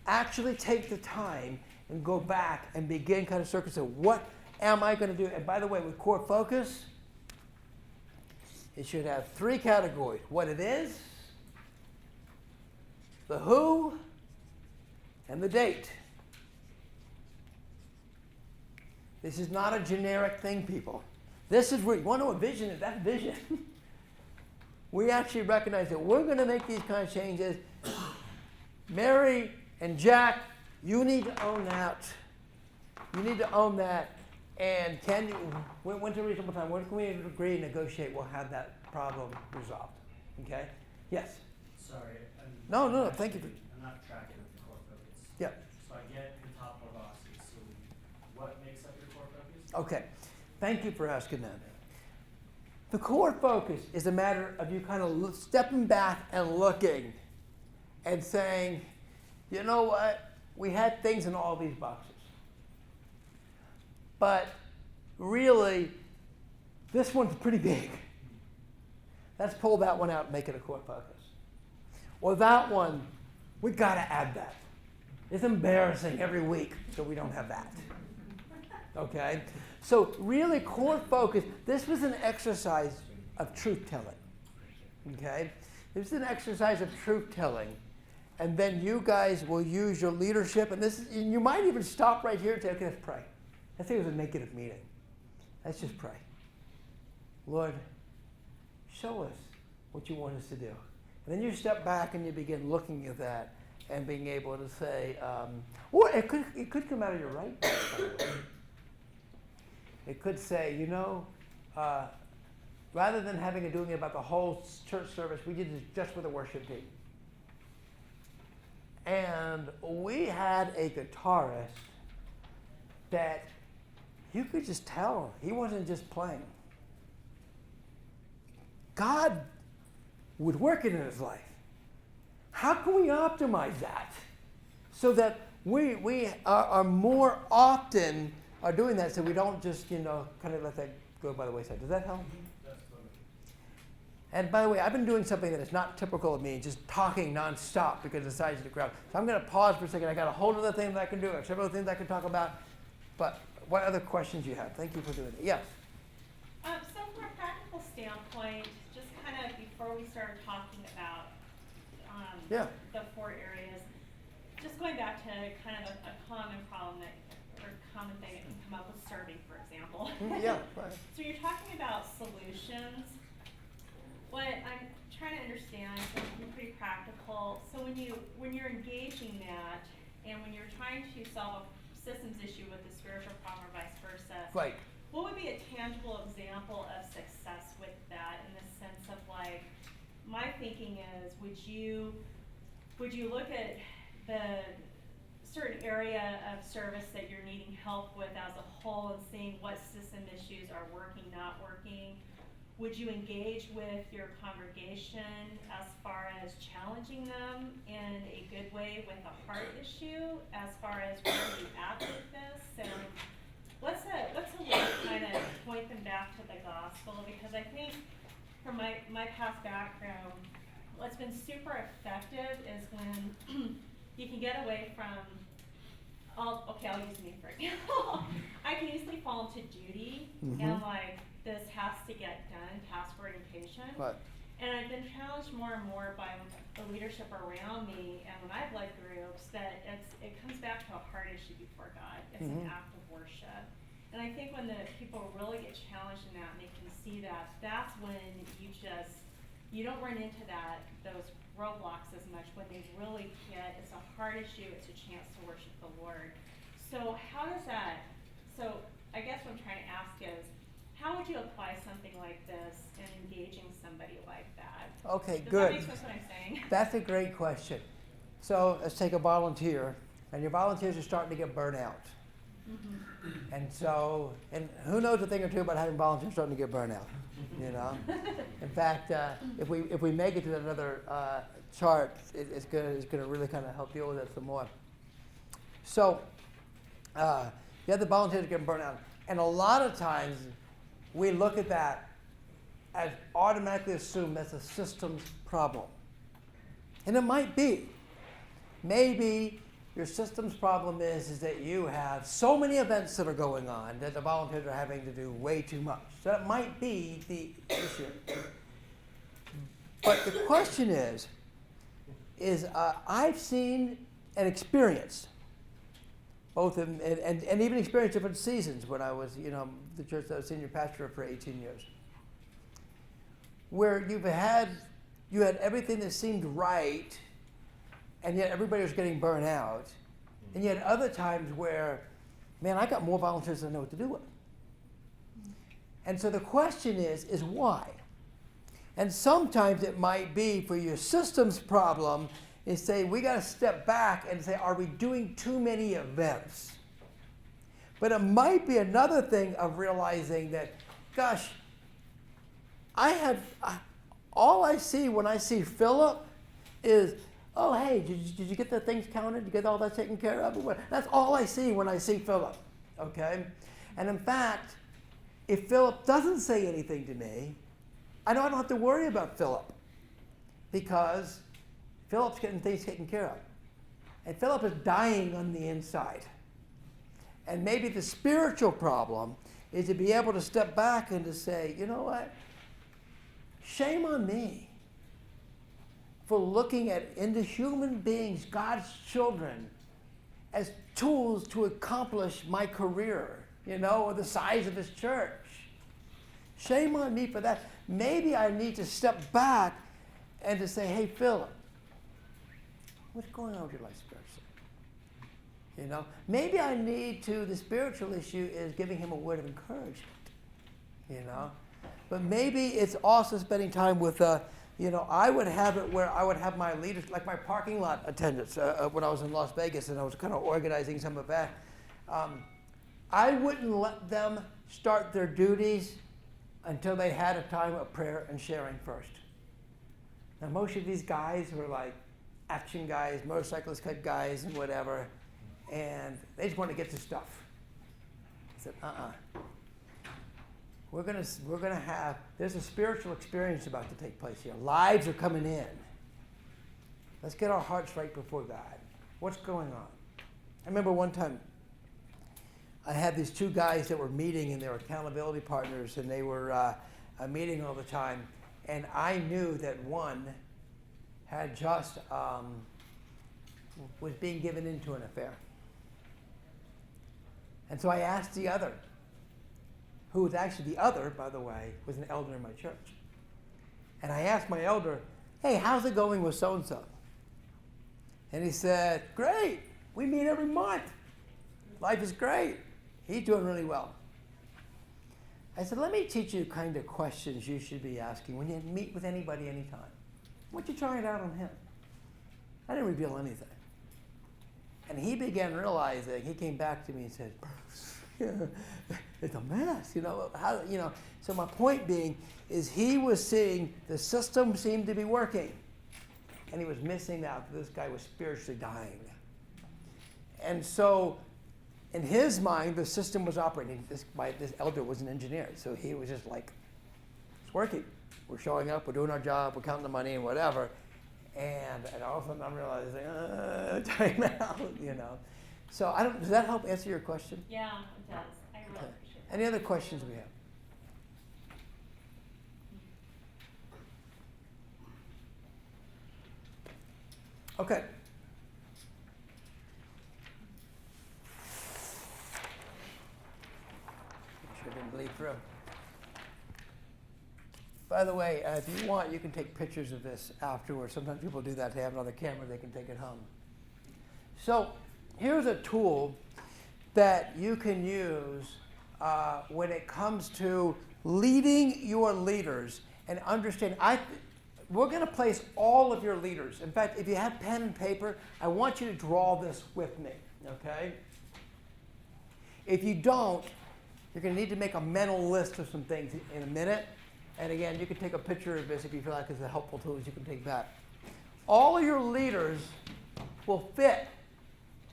[SPEAKER 1] Actually take the time and go back and begin kind of circling, so what am I going to do? And by the way, with core focus, it should have 3 categories. What it is, the who, and the date. This is not a generic thing, people. This is where you want to know what vision is. That's vision. We actually recognize that we're going to make these kind of changes. Mary and Jack, you need to own that. You need to own that. And when's a reasonable time? When can we agree and negotiate? We'll have that problem resolved. Okay? Yes?
[SPEAKER 2] Sorry.
[SPEAKER 1] No, thank you.
[SPEAKER 2] I'm not tracking with the core focus.
[SPEAKER 1] Yeah.
[SPEAKER 2] So I get the top 4 boxes. So what makes up your core focus?
[SPEAKER 1] Okay. Thank you for asking that. The core focus is a matter of you kind of stepping back and looking and saying, you know what? We had things in all these boxes. But really, this one's pretty big. Let's pull that one out and make it a core focus. Or that one, we got to add that. It's embarrassing every week that we don't have that. Okay? So really, core focus, this was an exercise of truth-telling. Okay? This is an exercise of truth-telling. And then you guys will use your leadership, and you might even stop right here and say, okay, let's pray. Let's say it was a negative meeting. Let's just pray. Lord, show us what you want us to do. And then you step back and you begin looking at that and being able to say, or it could come out of your right. It could say, you know, rather than doing it about the whole church service, we did it just with the worship team. And we had a guitarist that you could just tell he wasn't just playing. God would work it in his life. How can we optimize that so that we are more often are doing that, so we don't just, kind of let that go by the wayside. Does that help? And by the way, I've been doing something that is not typical of me, just talking nonstop because of the size of the crowd. So I'm going to pause for a second. I got a whole other thing that I can do. I have several things I can talk about. But what other questions you have? Thank you for doing it. Yes?
[SPEAKER 3] So from a practical standpoint, just kind of before we started talking about the 4 areas, just going back to kind of a common problem or common thing that can come up with serving, for example.
[SPEAKER 1] Yeah. Right.
[SPEAKER 3] So you're talking about solutions. What I'm trying to understand, something pretty practical. So when you're engaging that, and when you're trying to solve a systems issue with a spiritual problem or vice versa,
[SPEAKER 1] Right.
[SPEAKER 3] What would be a tangible example of success with that, in the sense of, like, my thinking is, would you look at the certain area of service that you're needing help with as a whole and seeing what system issues are working, not working? Would you engage with your congregation as far as challenging them in a good way with a heart issue, as far as where are you at with this? And what's a way to kind of point them back to the gospel? Because I think from my past background, what's been super effective is when you can get away from, I'll use me for example. I can easily fall into duty and like, this has to get done, task orientation.
[SPEAKER 1] Right.
[SPEAKER 3] And I've been challenged more and more by the leadership around me, and when I've led groups, that it comes back to a heart issue before God. It's an act of worship. And I think when the people really get challenged in that and they can see that, that's when you don't run into those roadblocks as much. When they really it's a heart issue, it's a chance to worship the Lord. So so I guess what I'm trying to ask is, how would you apply something like this in engaging somebody like that?
[SPEAKER 1] Okay,
[SPEAKER 3] Does
[SPEAKER 1] good.
[SPEAKER 3] that make sense what I'm saying?
[SPEAKER 1] That's a great question. So let's take a volunteer, and your volunteers are starting to get burnt out. And who knows a thing or two about having volunteers starting to get burnt out, you know? In fact, if we make it to another chart, it's gonna really kind of help deal with it some more. So you have the volunteers getting burnt out, and a lot of times we look at that as automatically assume that's a systems problem, and it might be. Maybe your systems problem is that you have so many events that are going on that the volunteers are having to do way too much. So that might be the issue. But the question is I've seen and experienced both and even experienced different seasons when I was, the church that I was senior pastor for 18 years, where you had everything that seemed right, and yet everybody was getting burnt out. And yet other times where, man, I got more volunteers than I know what to do with. And so the question is why? And sometimes it might be for your systems problem is say, we got to step back and say, are we doing too many events? But it might be another thing of realizing that, gosh, all I see when I see Philip is, oh, hey, did you get the things counted? Did you get all that taken care of? That's all I see when I see Philip, okay? And in fact, if Philip doesn't say anything to me, I don't have to worry about Philip, because Philip's getting things taken care of. And Philip is dying on the inside. And maybe the spiritual problem is to be able to step back and to say, you know what? Shame on me for looking into human beings, God's children, as tools to accomplish my career, or the size of his church. Shame on me for that. Maybe I need to step back and to say, hey, Philip, what's going on with your life spiritually? Maybe I need to, the spiritual issue is giving him a word of encouragement, But maybe it's also spending time with, I would have it where I would have my leaders, like my parking lot attendants when I was in Las Vegas and I was kind of organizing some of that. I wouldn't let them start their duties until they had a time of prayer and sharing first. Now, most of these guys were like action guys, motorcyclist cut guys and whatever, and they just want to get to stuff. I said, We're gonna have, there's a spiritual experience about to take place here. Lives are coming in. Let's get our hearts right before God. What's going on? I remember one time I had these two guys that were meeting, and they were accountability partners, and they were meeting all the time. And I knew that one had just was being given into an affair. And so I asked the other, who was actually the other, by the way, was an elder in my church. And I asked my elder, hey, how's it going with so-and-so? And he said, great. We meet every month. Life is great. He's doing really well. I said, let me teach you kind of questions you should be asking when you meet with anybody anytime. Why don't you try it out on him? I didn't reveal anything. And he began realizing, he came back to me and said, it's a mess, So my point being is he was seeing the system seemed to be working, and he was missing out that this guy was spiritually dying. And so in his mind, the system was operating. This elder was an engineer, so he was just like, it's working. we're showing up, we're doing our job, we're counting the money and whatever. And all of a sudden I'm realizing, time out, you know. So does that help answer your question?
[SPEAKER 3] Yeah, it does. I really appreciate that.
[SPEAKER 1] Any other questions we have? Okay. Make sure it didn't bleed through. By the way, if you want, you can take pictures of this afterwards. Sometimes people do that. They have another camera. They can take it home. So here's a tool that you can use when it comes to leading your leaders and understand. We're going to place all of your leaders. In fact, if you have pen and paper, I want you to draw this with me, okay? If you don't, you're going to need to make a mental list of some things in a minute. And again, you can take a picture of this if you feel like it's a helpful tool. You can take that. All of your leaders will fit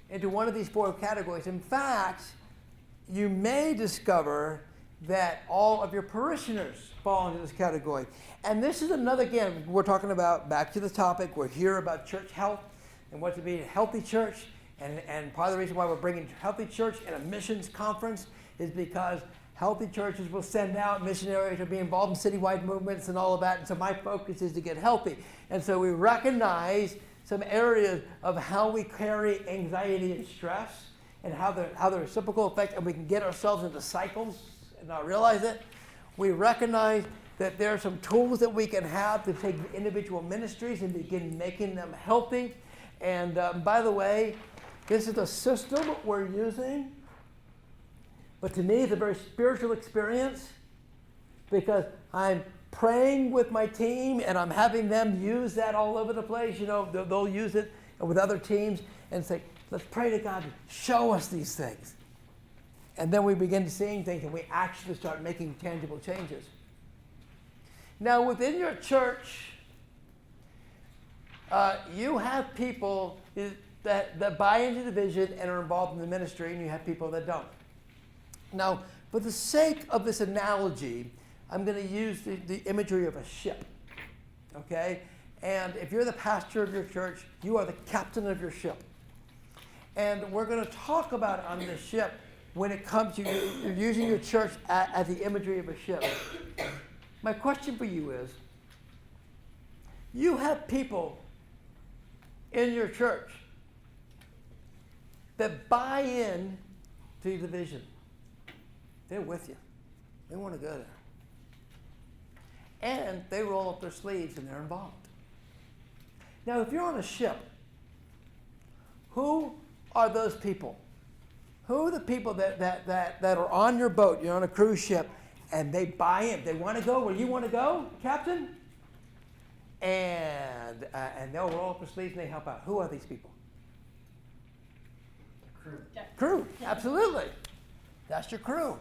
[SPEAKER 1] into one of these 4 categories. In fact, you may discover that all of your parishioners fall into this category. And this is another, again, we're talking about, back to the topic, we're here about church health and what to be a healthy church. And part of the reason why we're bringing healthy church in a missions conference is because healthy churches will send out missionaries to be involved in citywide movements and all of that. And so my focus is to get healthy. And so we recognize some areas of how we carry anxiety and stress and how the reciprocal effect, and we can get ourselves into cycles and not realize it. We recognize that there are some tools that we can have to take individual ministries and begin making them healthy. And by the way, this is a system we're using, but to me it's a very spiritual experience because I'm praying with my team and I'm having them use that all over the place. You know, they'll use it with other teams and say, let's pray to God to show us these things. And then we begin seeing things and we actually start making tangible changes. Now, within your church, you have people that buy into the vision and are involved in the ministry, and you have people that don't. Now, for the sake of this analogy, I'm going to use the imagery of a ship, okay? And if you're the pastor of your church, you are the captain of your ship. And we're going to talk about on this ship when it comes to you're using your church as the imagery of a ship. My question for you is, you have people in your church that buy in to the vision. They're with you. They want to go there. And they roll up their sleeves and they're involved. Now, if you're on a ship, who are those people? Who are the people that are on your boat? You're on a cruise ship and they buy in. They want to go where you want to go, Captain? And they'll roll up their sleeves and they help out. Who are these people?
[SPEAKER 2] Crew.
[SPEAKER 1] Crew, absolutely. That's your crew.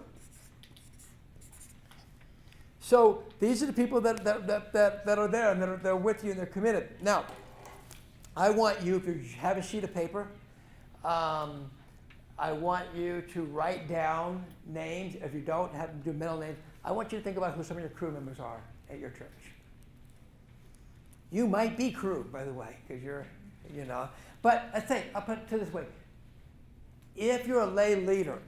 [SPEAKER 1] So these are the people that are there and they're with you and they're committed. Now, I want you, if you have a sheet of paper, I want you to write down names. If you don't have to do middle names, I want you to think about who some of your crew members are at your church. You might be crew, by the way, because you're, you know. But I think, I'll put it this way. If you're a lay leader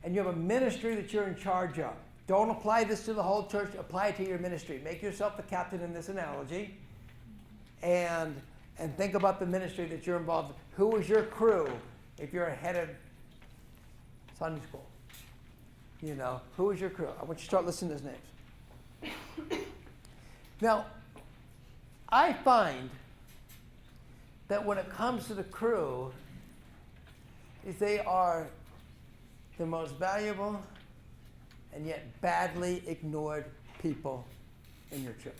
[SPEAKER 1] and you have a ministry that you're in charge of, don't apply this to the whole church, apply it to your ministry. Make yourself the captain in this analogy and think about the ministry that you're involved in. Who is your crew if you're a head of Sunday school? You know, who is your crew? I want you to start listing those names. Now, I find that when it comes to the crew, is they are the most valuable and yet badly ignored people in your church.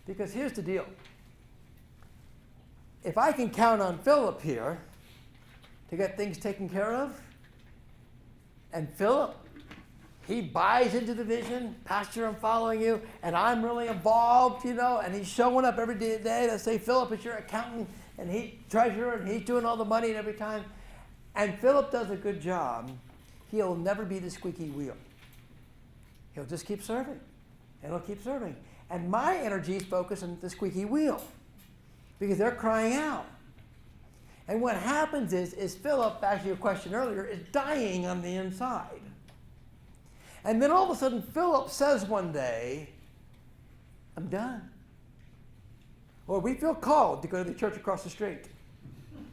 [SPEAKER 1] Because here's the deal. If I can count on Philip here to get things taken care of, and Philip, he buys into the vision, Pastor, I'm following you, and I'm really involved, you know, and he's showing up every day. Let's say Philip is your accountant, and he's treasurer, and he's doing all the money and every time. And Philip does a good job. He'll never be the squeaky wheel. He'll just keep serving. and it'll keep serving. And my energy is focused on the squeaky wheel because they're crying out. And what happens is Philip, back to your question earlier, is dying on the inside. And then all of a sudden, Philip says one day, I'm done. Or we feel called to go to the church across the street.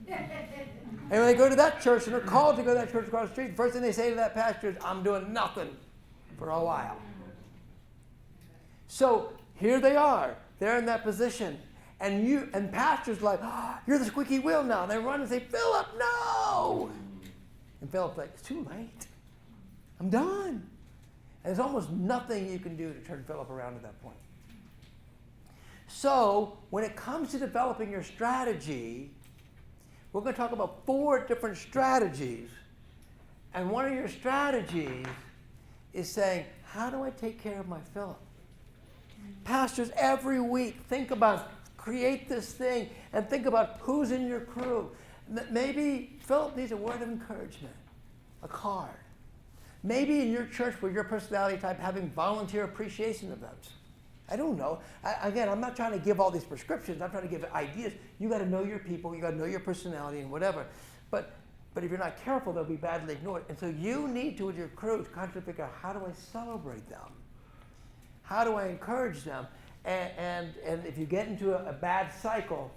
[SPEAKER 1] And when they go to that church and they're called to go to that church across the street, the first thing they say to that pastor is, I'm doing nothing for a while. So here they are. They're in that position. And pastor's like, oh, you're the squeaky wheel now. And they run and say, Philip, no. And Philip's like, it's too late. I'm done. And there's almost nothing you can do to turn Philip around at that point. So when it comes to developing your strategy, we're going to talk about 4 different strategies. And one of your strategies is saying, how do I take care of my Philip? Pastors, every week, think about, create this thing, and think about who's in your crew. Maybe Philip needs a word of encouragement, a card. Maybe in your church, with your personality type, having volunteer appreciation events. I don't know. Again, I'm not trying to give all these prescriptions. I'm trying to give ideas. You got to know your people. You got to know your personality and whatever. But if you're not careful, they'll be badly ignored. And so you need to, with your crew, constantly figure out, how do I celebrate them? How do I encourage them? And if you get into a bad cycle,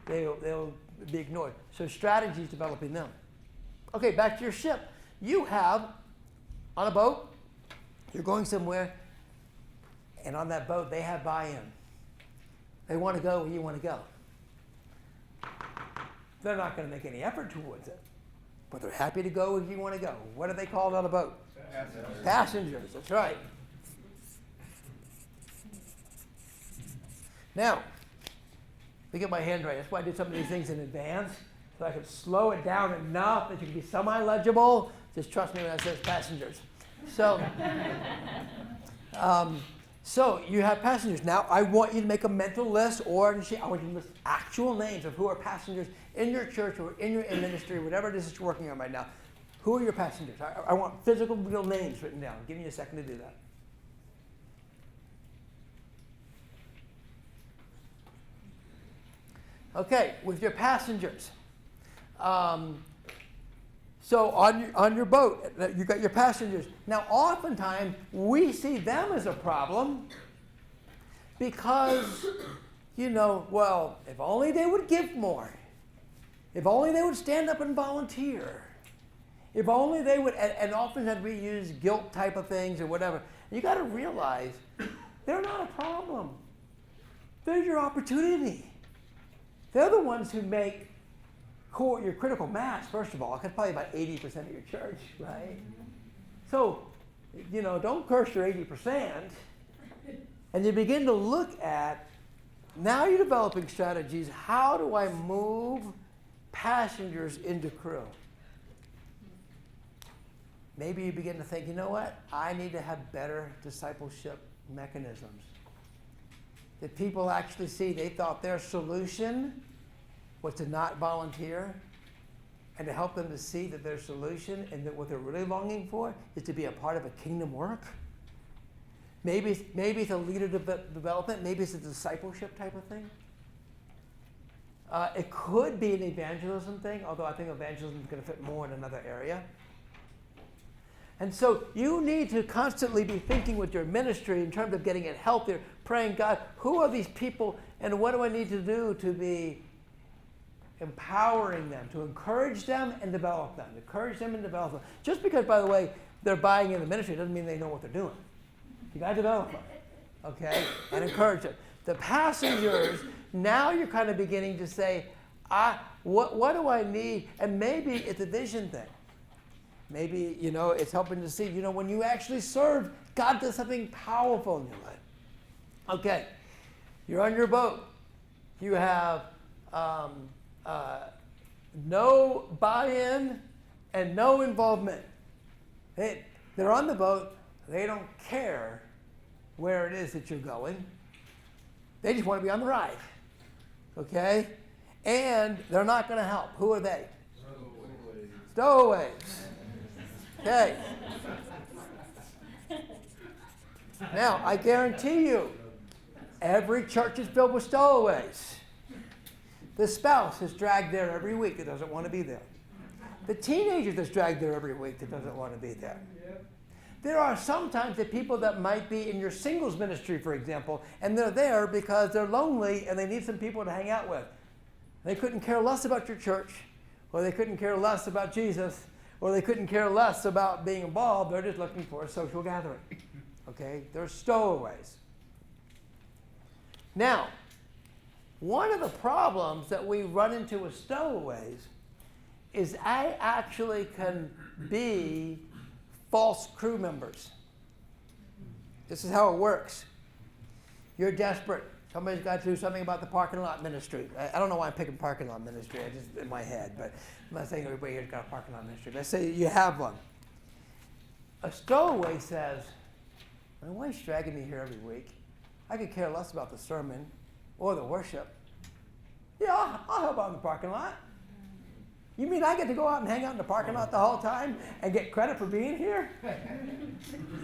[SPEAKER 1] they'll be ignored. So strategies developing them. Okay, back to your ship. You have, on a boat, you're going somewhere, and on that boat, they have buy-in. They want to go where you want to go. They're not going to make any effort towards it, but they're happy to go where you want to go. What are they called on a boat? Passengers. Passengers, that's right. Now, look at my handwriting. That's why I did some of these things in advance, so I could slow it down enough that you can be semi-legible. Just trust me when I say passengers. So, so you have passengers. Now, I want you to make a mental list, or I want you to list actual names of who are passengers in your church or in your ministry, whatever it is that you're working on right now. Who are your passengers? I want physical, real names written down. Give me a second to do that. Okay, with your passengers. So on your boat, you've got your passengers. Now, oftentimes, we see them as a problem because, well, if only they would give more. If only they would stand up and volunteer. If only they would, and often we use guilt type of things or whatever. You got to realize they're not a problem. They're your opportunity. They're the ones who make your critical mass, first of all, because probably about 80% of your church, right? So, don't curse your 80%. And you begin to look at, now you're developing strategies. How do I move passengers into crew? Maybe you begin to think, you know what? I need to have better discipleship mechanisms. That people actually see they thought their solution was to not volunteer, and to help them to see that their solution and that what they're really longing for is to be a part of a kingdom work. Maybe it's a leader development. Maybe it's a discipleship type of thing. It could be an evangelism thing, although I think evangelism is going to fit more in another area. And so you need to constantly be thinking with your ministry in terms of getting it healthier, praying, God, who are these people and what do I need to do to be empowering them, to encourage them and develop them. Encourage them and develop them. Just because, by the way, they're buying in the ministry doesn't mean they know what they're doing. You got to develop them, okay, and encourage them. The passengers, now you're kind of beginning to say, what do I need? And maybe it's a vision thing. Maybe, it's helping to see, when you actually serve, God does something powerful in your life. Okay, you're on your boat. You have no buy-in and no involvement. They're on the boat. They don't care where it is that you're going. They just want to be on the ride. Okay? And they're not going to help. Who are they? Stowaways. Okay. Now, I guarantee you, every church is filled with stowaways. The spouse is dragged there every week that doesn't want to be there. The teenager that's dragged there every week that doesn't want to be there. There are sometimes the people that might be in your singles ministry, for example, and they're there because they're lonely and they need some people to hang out with. They couldn't care less about your church, or they couldn't care less about Jesus, or they couldn't care less about being involved. They're just looking for a social gathering. Okay? They're stowaways. Now, one of the problems that we run into with stowaways is I actually can be false crew members. This is how it works. You're desperate. Somebody's got to do something about the parking lot ministry. I don't know why I'm picking parking lot ministry. I just in my head, but I'm not saying everybody here's got a parking lot ministry. Let's say you have one. A stowaway says, "My wife's dragging me here every week. I could care less about the sermon or the worship. Yeah, I'll help out in the parking lot. You mean I get to go out and hang out in the parking lot the whole time and get credit for being here?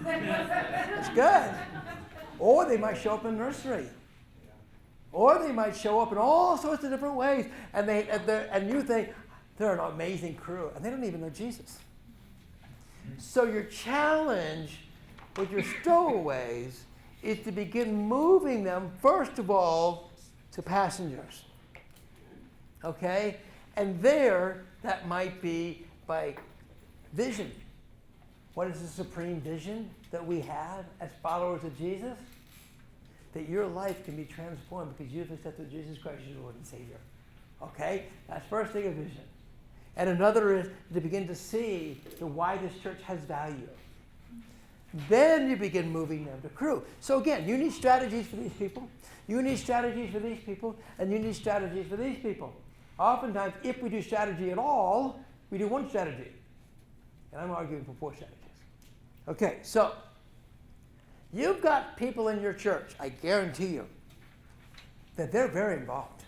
[SPEAKER 1] That's good." Or they might show up in nursery. Or they might show up in all sorts of different ways. And you think, they're an amazing crew. And they don't even know Jesus. So your challenge with your stowaways is to begin moving them, first of all, to passengers. Okay? And there, that might be by vision. What is the supreme vision that we have as followers of Jesus? That your life can be transformed because you've accepted Jesus Christ as your Lord and Savior. Okay? That's first thing of vision. And another is to begin to see why this church has value. Then you begin moving them to crew. So again, you need strategies for these people. You need strategies for these people. And you need strategies for these people. Oftentimes, if we do strategy at all, we do one strategy. And I'm arguing for 4 strategies. Okay, so you've got people in your church, I guarantee you, that they're very involved.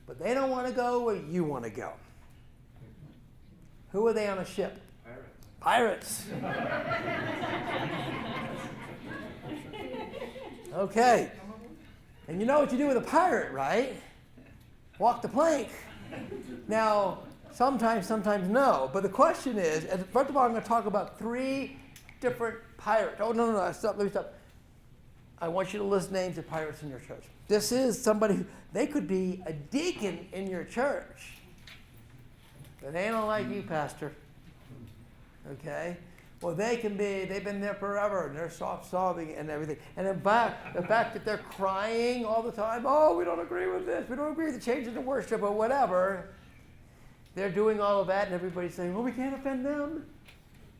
[SPEAKER 1] But they don't want to go where you want to go. Who are they on a ship? Pirates. Okay. And you know what you do with a pirate, right? Walk the plank. Now, sometimes no. But the question is, and first of all, I'm going to talk about 3 different pirates. Oh, no, stop, let me stop. I want you to list names of pirates in your church. This is somebody, they could be a deacon in your church. But they don't like you, pastor. Okay? Well, they can be, they've been there forever, and they're soft-solving and everything. And in fact, the fact that they're crying all the time, oh, we don't agree with this, we don't agree with the changes in worship or whatever. They're doing all of that, and everybody's saying, well, we can't offend them.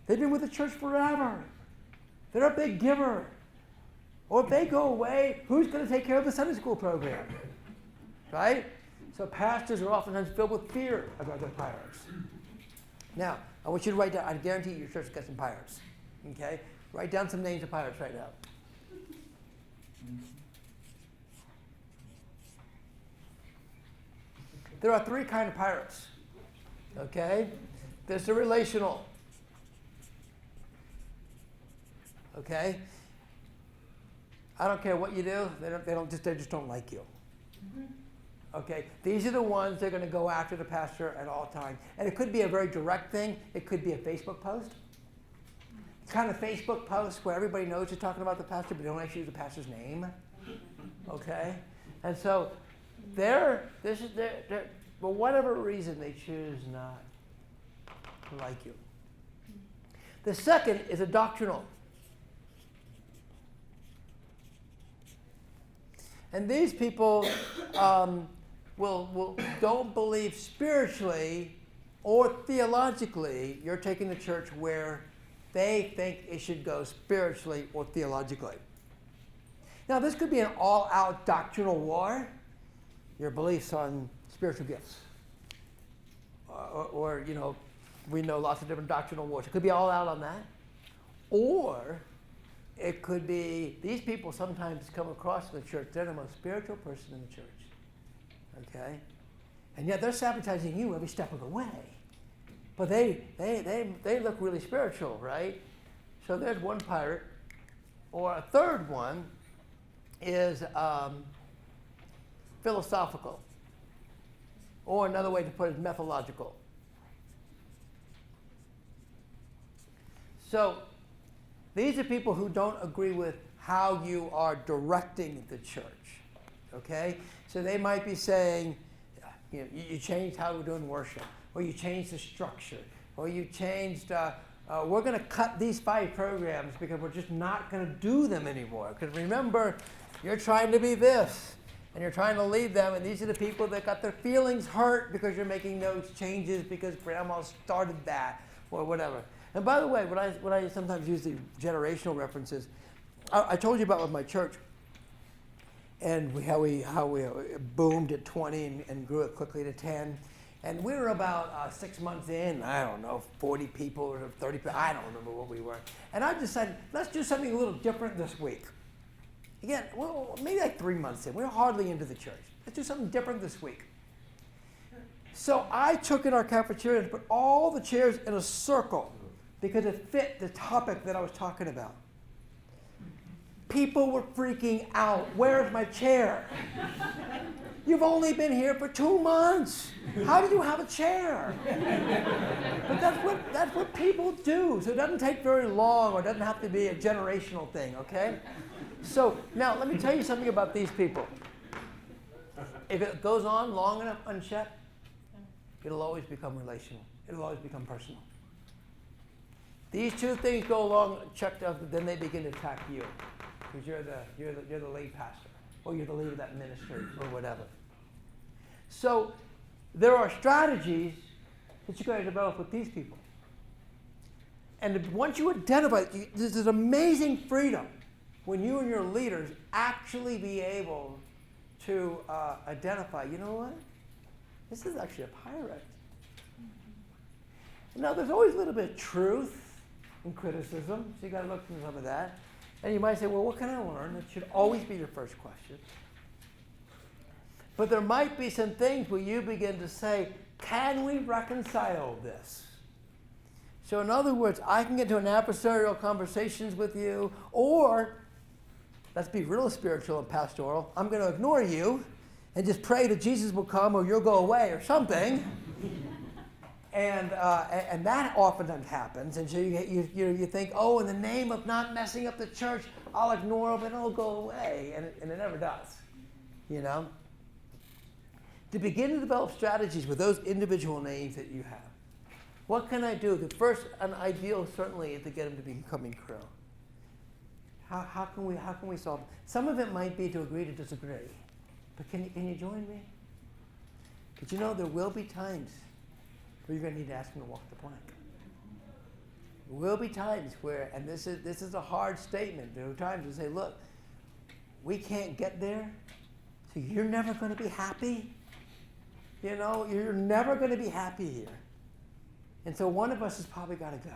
[SPEAKER 1] They've been with the church forever. They're a big giver. Or if they go away, who's going to take care of the Sunday school program? Right? So pastors are oftentimes filled with fear about their pirates. Now, I want you to write down, I guarantee your church has got some pirates. Okay? Write down some names of pirates right now. There are 3 kinds of pirates. Okay? There's the relational. Okay? I don't care what you do, they just don't like you. Okay? These are the ones that are going to go after the pastor at all times. And it could be a very direct thing. It could be a Facebook post. Kind of Facebook post where everybody knows you're talking about the pastor, but they don't actually use the pastor's name. Okay? And so they're for whatever reason, they choose not to like you. The second is a doctrinal. And these people don't believe spiritually or theologically you're taking the church where they think it should go spiritually or theologically. Now, this could be an all-out doctrinal war, your beliefs on spiritual gifts. Or, we know lots of different doctrinal wars. It could be all out on that. Or it could be, these people sometimes come across in the church, they're the most spiritual person in the church. Okay? And yet they're sabotaging you every step of the way. But they look really spiritual, right? So there's one pirate. Or a third one is philosophical. Or another way to put it is methodological. So these are people who don't agree with how you are directing the church. Okay? So they might be saying, you know, you changed how we're doing worship, or you changed the structure, or you changed, we're going to cut these 5 programs because we're just not going to do them anymore. Because remember, you're trying to be this, and you're trying to lead them, and these are the people that got their feelings hurt because you're making those changes because grandma started that, or whatever. And by the way, when I sometimes use the generational references, I told you about with my church, and how we boomed at 20 and grew it quickly to 10. And we were about 6 months in, I don't know, 40 people or 30 people, I don't remember what we were. And I decided, let's do something a little different this week. Again, well, maybe like 3 months in. We were hardly into the church. Let's do something different this week. So I took in our cafeteria and put all the chairs in a circle because it fit the topic that I was talking about. People were freaking out. Where's my chair? You've only been here for 2 months. How do you have a chair? But that's what people do. So it doesn't take very long, or it doesn't have to be a generational thing, okay? So now let me tell you something about these people. If it goes on long enough unchecked, it'll always become relational. It'll always become personal. These 2 things go along checked up, then they begin to attack you. Because you're the lead pastor, or you're the leader of that ministry, or whatever. So there are strategies that you got to develop with these people. And once you identify, there's an amazing freedom when you and your leaders actually be able to identify, you know what? This is actually a pirate. Now, there's always a little bit of truth in criticism, so you got to look through some of that. And you might say, well, what can I learn? That should always be your first question. But there might be some things where you begin to say, can we reconcile this? So in other words, I can get into an adversarial conversations with you, or let's be real spiritual and pastoral, I'm going to ignore you and just pray that Jesus will come or you'll go away or something. And that oftentimes happens. And so you think, oh, in the name of not messing up the church, I'll ignore them and it'll go away. And it never does, you know? To begin to develop strategies with those individual names that you have. What can I do? The first and ideal certainly is to get them to becoming crew. How can we solve it? Some of it might be to agree to disagree. But can you join me? Because you know there will be times where you're going to need to ask them to walk the plank. There will be times where, and this is a hard statement, there are times to say, look, we can't get there, so you're never going to be happy. You know, you're never going to be happy here. And so one of us has probably got to go.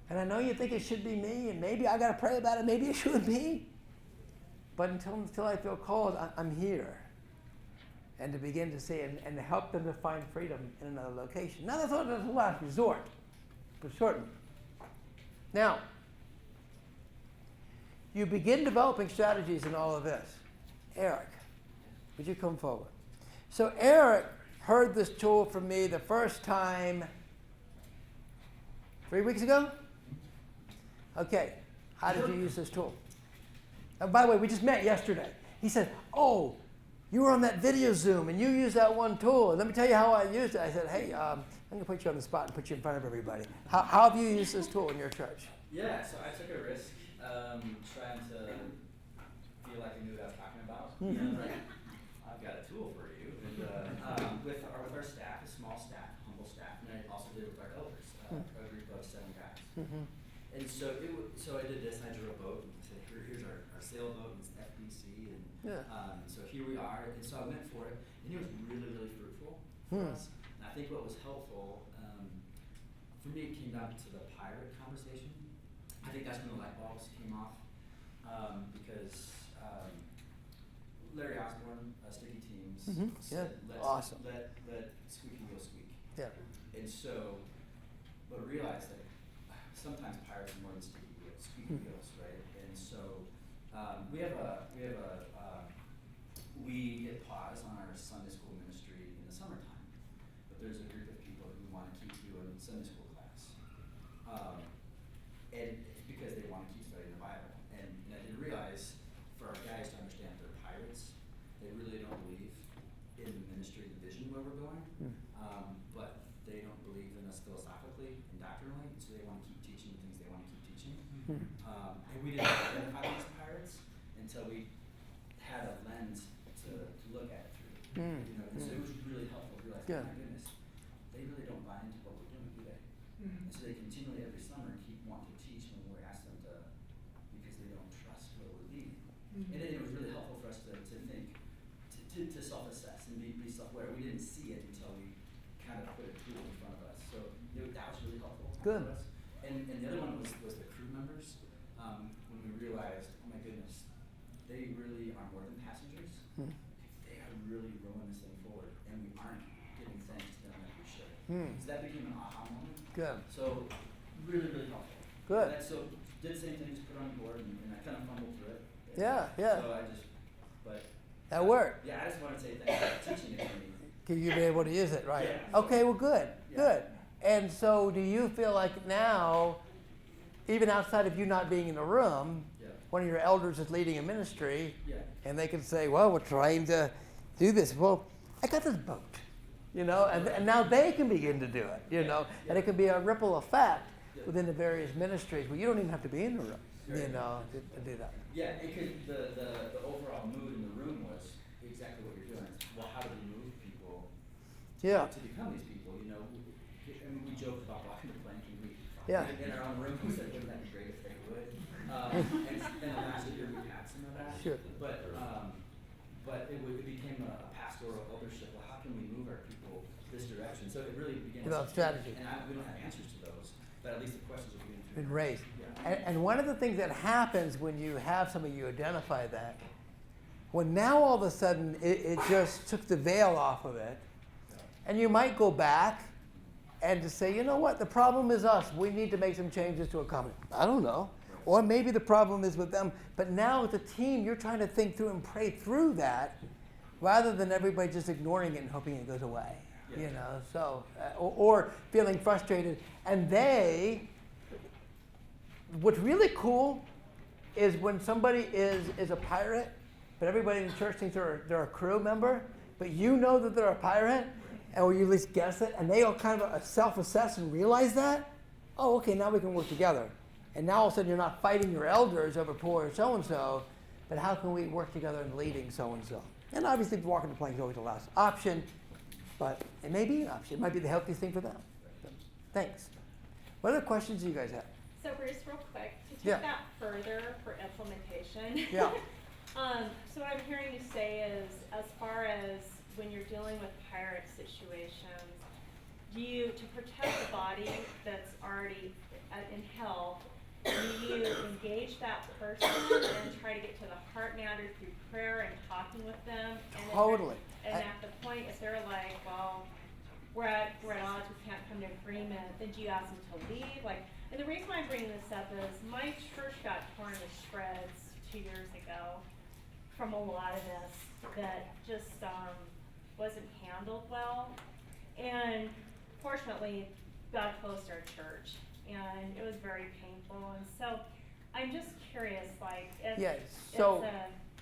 [SPEAKER 1] And I know you think it should be me, and maybe I got to pray about it, maybe it should be. But until I feel called, I'm here. And to begin to see and to help them to find freedom in another location. Now, that's not a last resort, for certain. Now, you begin developing strategies in all of this. Eric, would you come forward? So Eric heard this tool from me the first time 3 weeks ago? Okay, how did you use this tool? And by the way, we just met yesterday. He said, oh, you were on that video Zoom and you used that one tool. And let me tell you how I used it. I said, hey, I'm going to put you on the spot and put you in front of everybody. How have you used this tool in your church?
[SPEAKER 2] Yeah, so I took a risk trying to feel like I knew what I was talking about.
[SPEAKER 1] Mm-hmm.
[SPEAKER 2] And like, I've got a tool for you. And with our staff, a small staff, humble staff, and I also did it with our elders, a group of 7 guys.
[SPEAKER 1] Mm-hmm.
[SPEAKER 2] And so I did this, and I drew a boat, and said, here's our sailboat, and it's FBC, and so here we are. And so I went for it, and it was really, really fruitful for us. And I think what was helpful, for me, it came down to the pirate conversation. I think that's when the light bulbs came off, because Larry Osborne, Sticky Teams, said,
[SPEAKER 1] awesome.
[SPEAKER 2] let squeaky wheel squeak.
[SPEAKER 1] Yeah.
[SPEAKER 2] And so, but realize that sometimes pirates are more than squeaky wheels, right? We hit pause on our Sunday school ministry in the summertime, but there's a group of people who want to keep doing Sunday school class, and it's because they want to keep studying the Bible. And I didn't realize for our guys to understand they're pirates, they really don't believe in the ministry, the vision where we're going, but they don't believe in us philosophically and doctrinally, so they want to keep teaching the things they want to keep teaching. And we didn't identify them as pirates until we had a lens to look at it through. And so it was really helpful to realize, oh my goodness, they really don't buy into what we're doing, do they? And so they continually every summer keep wanting to teach when we're asked them to, because they don't trust where we're leading. And it was really helpful for us to think, to self-assess and be self-aware. We didn't see it until we kind of put a tool in front of us. So that was really helpful for us. And the other one was the crew members. When we realized, oh my goodness, they really are more than passengers. They are really rowing this thing forward, and we aren't giving thanks to them like we should. So that became an aha moment.
[SPEAKER 1] Good.
[SPEAKER 2] So really, really helpful.
[SPEAKER 1] Good.
[SPEAKER 2] So did the same thing, just put it on board, and I kind of fumbled through it.
[SPEAKER 1] Yeah.
[SPEAKER 2] So
[SPEAKER 1] That worked.
[SPEAKER 2] Yeah, I just want to say thanks for teaching it to me.
[SPEAKER 1] Can you be able to use it, right?
[SPEAKER 2] Yeah.
[SPEAKER 1] Okay, well, good.
[SPEAKER 2] Yeah.
[SPEAKER 1] Good. And so do you feel like now, even outside of you not being in the room, one of your elders is leading a ministry, and they can say, well, we're trying to do this. Well, I got this boat, and now they can begin to do it, and it can be a ripple effect within the various ministries where you don't even have to be in the room, to do that.
[SPEAKER 2] Yeah, the overall mood in the room was exactly what you're doing. Well, how do we move people to become these people, I mean, we joked about walking the plank, and we in our own room, we said, wouldn't that be great if they would? And the last year we had some of that.
[SPEAKER 1] Sure.
[SPEAKER 2] But it became a pastoral eldership. Well, how can we move our people this direction? So it really began
[SPEAKER 1] Without strategy.
[SPEAKER 2] And we don't have answers to those, but at least the questions are being
[SPEAKER 1] Been raised.
[SPEAKER 2] Yeah.
[SPEAKER 1] And one of the things that happens when you have somebody you identify that, when now all of a sudden it just took the veil off of it, and you might go back and to say, you know what, the problem is us. We need to make some changes to accommodate. I don't know. Or maybe the problem is with them. But now as a team, you're trying to think through and pray through that rather than everybody just ignoring it and hoping it goes away. So, or feeling frustrated. And what's really cool is when somebody is a pirate, but everybody in the church thinks they're a crew member, but you know that they're a pirate, or you at least guess it, and they all kind of self-assess and realize that, oh, okay, now we can work together. And now all of a sudden you're not fighting your elders over poor so-and-so, but how can we work together in leading so-and-so? And obviously walking the plank is always the last option, but it may be an option. It might be the healthiest thing for them. So, thanks. What other questions do you guys have?
[SPEAKER 3] So Bruce, real quick, to take that further for implementation.
[SPEAKER 1] Yeah.
[SPEAKER 3] So what I'm hearing you say is, as far as when you're dealing with pirate situations, to protect the body that's already in hell, do you engage that person and try to get to the heart matter through prayer and talking with them? And
[SPEAKER 1] Totally.
[SPEAKER 3] At the point, if they're like, well, we're at odds, we can't come to agreement, then do you ask them to leave? And the reason why I'm bringing this up is my church got torn to shreds 2 years ago from a lot of this that just wasn't handled well. And fortunately, God closed our church, and it was very painful. And so I'm just curious,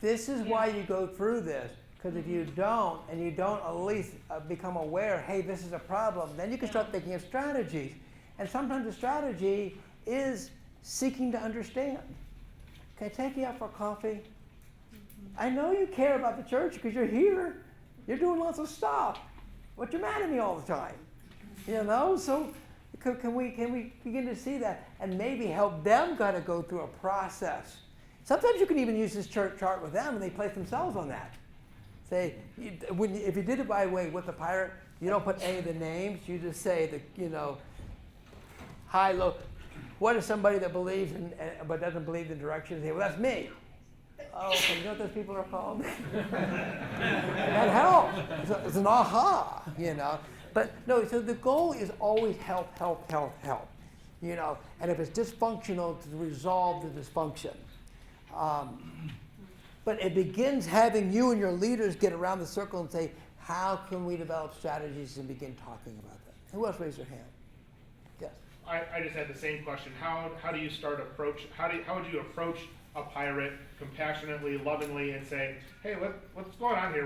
[SPEAKER 1] this is why you go through this, because if you don't, and you don't at least become aware, hey, this is a problem, then you can start thinking of strategies. And sometimes the strategy is seeking to understand. Can I take you out for coffee? I know you care about the church because you're here. You're doing lots of stuff, but you're mad at me all the time. So can we begin to see that and maybe help them kind of go through a process? Sometimes you can even use this chart with them and they place themselves on that. Say, if you did it by way with the pirate, you don't put any of the names. You just say high, low. What is somebody that believes but doesn't believe the direction? Say, well, that's me. Oh, okay, you know what those people are called? That helps. It's an aha, But no, so the goal is always help. And if it's dysfunctional, to resolve the dysfunction. But it begins having you and your leaders get around the circle and say, how can we develop strategies and begin talking about that? Who else raised their hand? Yes.
[SPEAKER 4] I just had the same question. How do you start how would you approach a pirate compassionately, lovingly, and say, hey, what's going on here?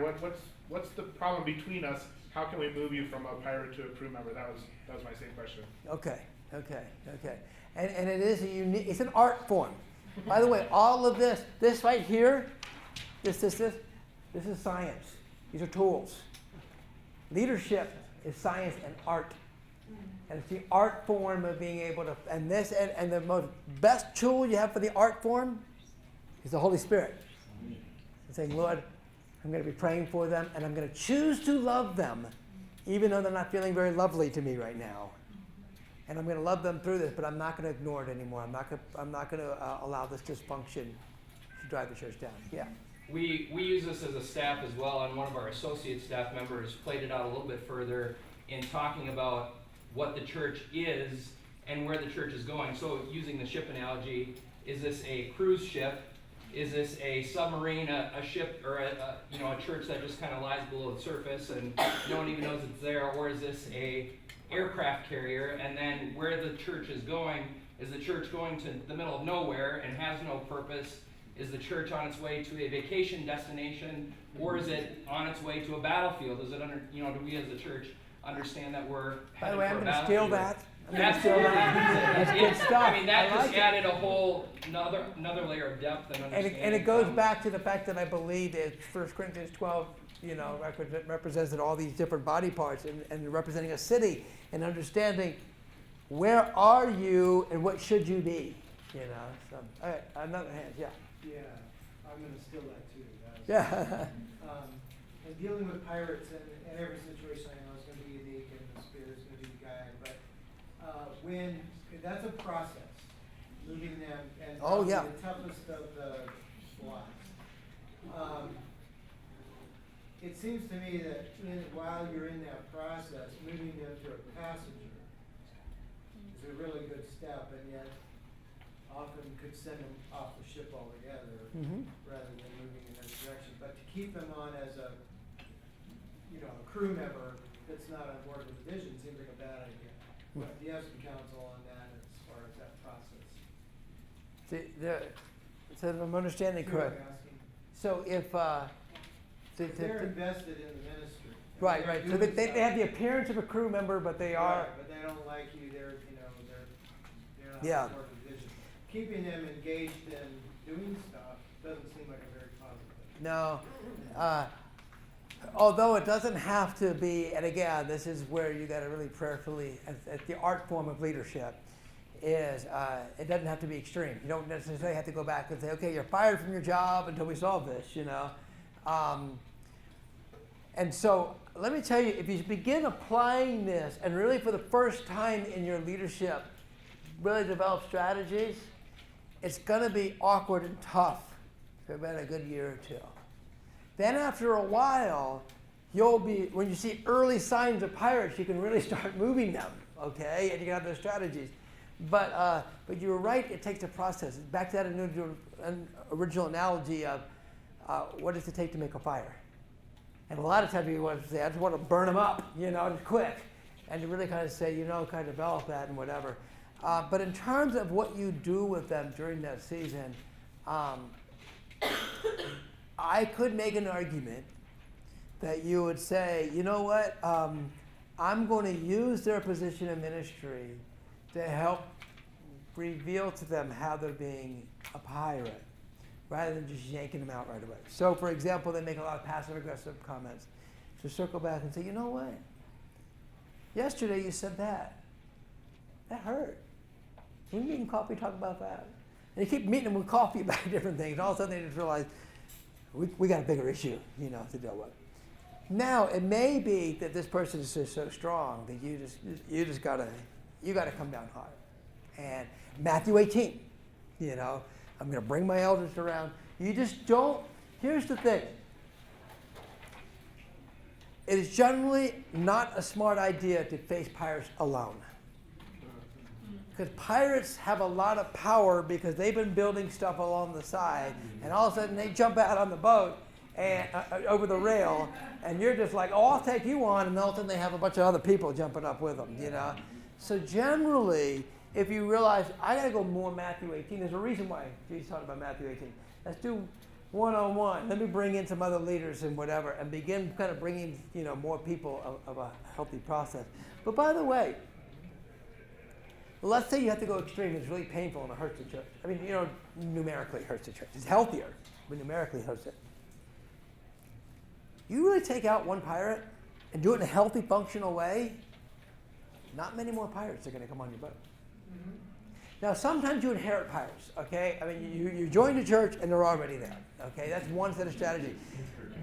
[SPEAKER 4] What's the problem between us? How can we move you from a pirate to a crew member? That was my same question.
[SPEAKER 1] Okay. And it is it's an art form. By the way, all of this right here, this is science. These are tools. Leadership is science and art. And it's the art form of being able to, and the most best tool you have for the art form is the Holy Spirit. And saying, Lord, I'm going to be praying for them, and I'm going to choose to love them, even though they're not feeling very lovely to me right now. And I'm going to love them through this, but I'm not going to ignore it anymore. I'm not going to allow this dysfunction to drive the church down. Yeah.
[SPEAKER 5] We use this as a staff as well, and one of our associate staff members played it out a little bit further in talking about what the church is and where the church is going. So using the ship analogy, is this a cruise ship? Is this a submarine, a ship, or a church that just kind of lies below the surface and no one even knows it's there? Or is this a aircraft carrier? And then where the church is going, is the church going to the middle of nowhere and has no purpose? Is the church on its way to a vacation destination, or is it on its way to a battlefield? Is it do we as a church understand that we're
[SPEAKER 1] By the
[SPEAKER 5] headed
[SPEAKER 1] way,
[SPEAKER 5] for
[SPEAKER 1] I'm
[SPEAKER 5] a
[SPEAKER 1] going to steal
[SPEAKER 5] battlefield?
[SPEAKER 1] that.
[SPEAKER 5] That's
[SPEAKER 1] good stuff.
[SPEAKER 5] I mean, that
[SPEAKER 1] I like
[SPEAKER 5] just added a whole another layer of depth and understanding.
[SPEAKER 1] And it goes back to the fact that I believe that 1 Corinthians 12, represents that all these different body parts and representing a city and understanding where are you and what should you be, So, all right, another hand, yeah.
[SPEAKER 6] Yeah, I'm going to steal that too.
[SPEAKER 1] Yeah.
[SPEAKER 6] And dealing with pirates and every situation I know is going to be unique and the spirit is going to be the guide. But that's a process, moving them and
[SPEAKER 1] Oh, yeah.
[SPEAKER 6] the toughest of the blocks. It seems to me that while you're in that process, moving them to a passenger is a really good step, and yet often could send them off the ship altogether rather than moving in that direction. But to keep them on as a crew member that's not on board with the vision seems like a bad idea. But do you have some counsel on that as far as that process?
[SPEAKER 1] So if I'm understanding
[SPEAKER 6] See what I'm
[SPEAKER 1] correct.
[SPEAKER 6] asking?
[SPEAKER 1] So if
[SPEAKER 6] They're invested in the ministry.
[SPEAKER 1] right.
[SPEAKER 6] They're
[SPEAKER 1] So
[SPEAKER 6] doing
[SPEAKER 1] they
[SPEAKER 6] stuff.
[SPEAKER 1] have the appearance of a crew member, but they are.
[SPEAKER 6] Right, but they don't like you. They're not
[SPEAKER 1] Yeah.
[SPEAKER 6] on board with the vision. Keeping them engaged in doing stuff doesn't seem like a very positive thing.
[SPEAKER 1] No. Although it doesn't have to be, and again, this is where you got to really prayerfully, at the art form of leadership, is it doesn't have to be extreme. You don't necessarily have to go back and say, okay, you're fired from your job until we solve this, And so let me tell you, if you begin applying this, and really for the first time in your leadership, really develop strategies, it's going to be awkward and tough for about a good year or two. Then after a while, when you see early signs of pirates, you can really start moving them, okay? And you can have those strategies. But you're right, it takes a process. Back to that original analogy of what does it take to make a fire? And a lot of times people want to say, I just want to burn them up, just quick. And to really kind of say, kind of develop that and whatever. But in terms of what you do with them during that season, I could make an argument that you would say, you know what, I'm going to use their position in ministry to help reveal to them how they're being a pirate, rather than just yanking them out right away. So, for example, they make a lot of passive-aggressive comments. So circle back and say, you know what, yesterday you said that. That hurt. We meet in coffee, talk about that. And you keep meeting them with coffee about different things. All of a sudden they just realize, we got a bigger issue, to deal with. Now, it may be that this person is just so strong that you just gotta come down hard. And Matthew 18, I'm gonna bring my elders around. You just don't, here's the thing. It is generally not a smart idea to face pirates alone. Because pirates have a lot of power because they've been building stuff along the side, and all of a sudden they jump out on the boat and over the rail, and you're just like, oh, I'll take you on, and all of a sudden they have a bunch of other people jumping up with them, you know. So generally, if you realize, I got to go more Matthew 18, there's a reason why Jesus talked about Matthew 18. Let's do one-on-one. Let me bring in some other leaders and whatever, and begin kind of bringing, you know, more people of a healthy process. But by the way, let's say you have to go extreme. It's really painful and it hurts the church. I mean, you know, numerically it hurts the church. It's healthier, but numerically it hurts it. You really take out one pirate and do it in a healthy, functional way, not many more pirates are going to come on your boat. Mm-hmm. Now, sometimes you inherit pirates, okay? I mean, you join the church and they're already there, okay? That's one set of strategy.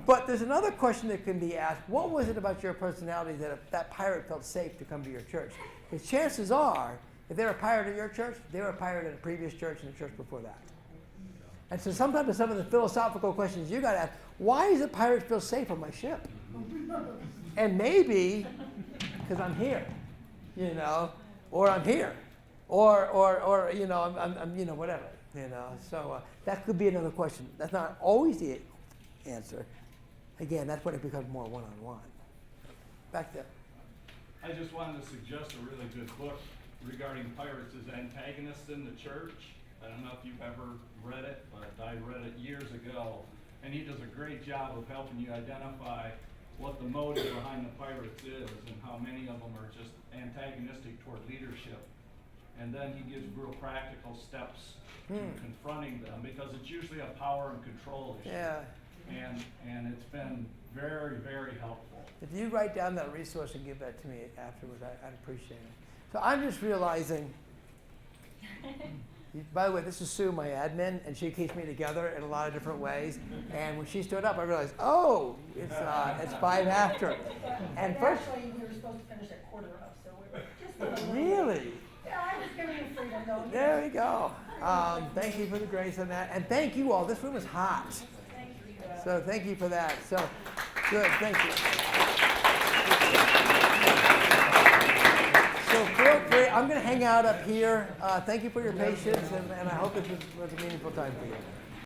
[SPEAKER 1] But there's another question that can be asked. What was it about your personality that if that pirate felt safe to come to your church? Because chances are, if they're a pirate at your church, they were a pirate at a previous church and the church before that. And so sometimes some of the philosophical questions you got to ask, why does a pirate feel safe on my ship? And maybe because I'm here, you know, or I'm here, or you know, I'm you know, whatever, you know. So that could be another question. That's not always the answer. Again, that's when it becomes more one-on-one. Back there.
[SPEAKER 7] I just wanted to suggest a really good book regarding pirates as antagonists in the church. I don't know if you've ever read it, but I read it years ago. And he does a great job of helping you identify what the motive behind the pirates is and how many of them are just antagonistic toward leadership. And then he gives real practical steps in confronting them, because it's usually a power and control issue.
[SPEAKER 1] Yeah.
[SPEAKER 7] And it's been very, very helpful.
[SPEAKER 1] If you write down that resource and give that to me afterwards, I'd appreciate it. So I'm just realizing, by the way, this is Sue, my admin, and she keeps me together in a lot of different ways. And when she stood up, I realized, oh, it's 5 after. And first,
[SPEAKER 8] actually, we were supposed to finish at 4:15, so we're just a little.
[SPEAKER 1] really?
[SPEAKER 8] Yeah, I was giving you freedom, though.
[SPEAKER 1] There we go. Thank you for the grace on that. And thank you all. This room is hot. So thank you for that. So good. Thank you. So feel free. I'm going to hang out up here. Thank you for your patience, and I hope this was a meaningful time for you.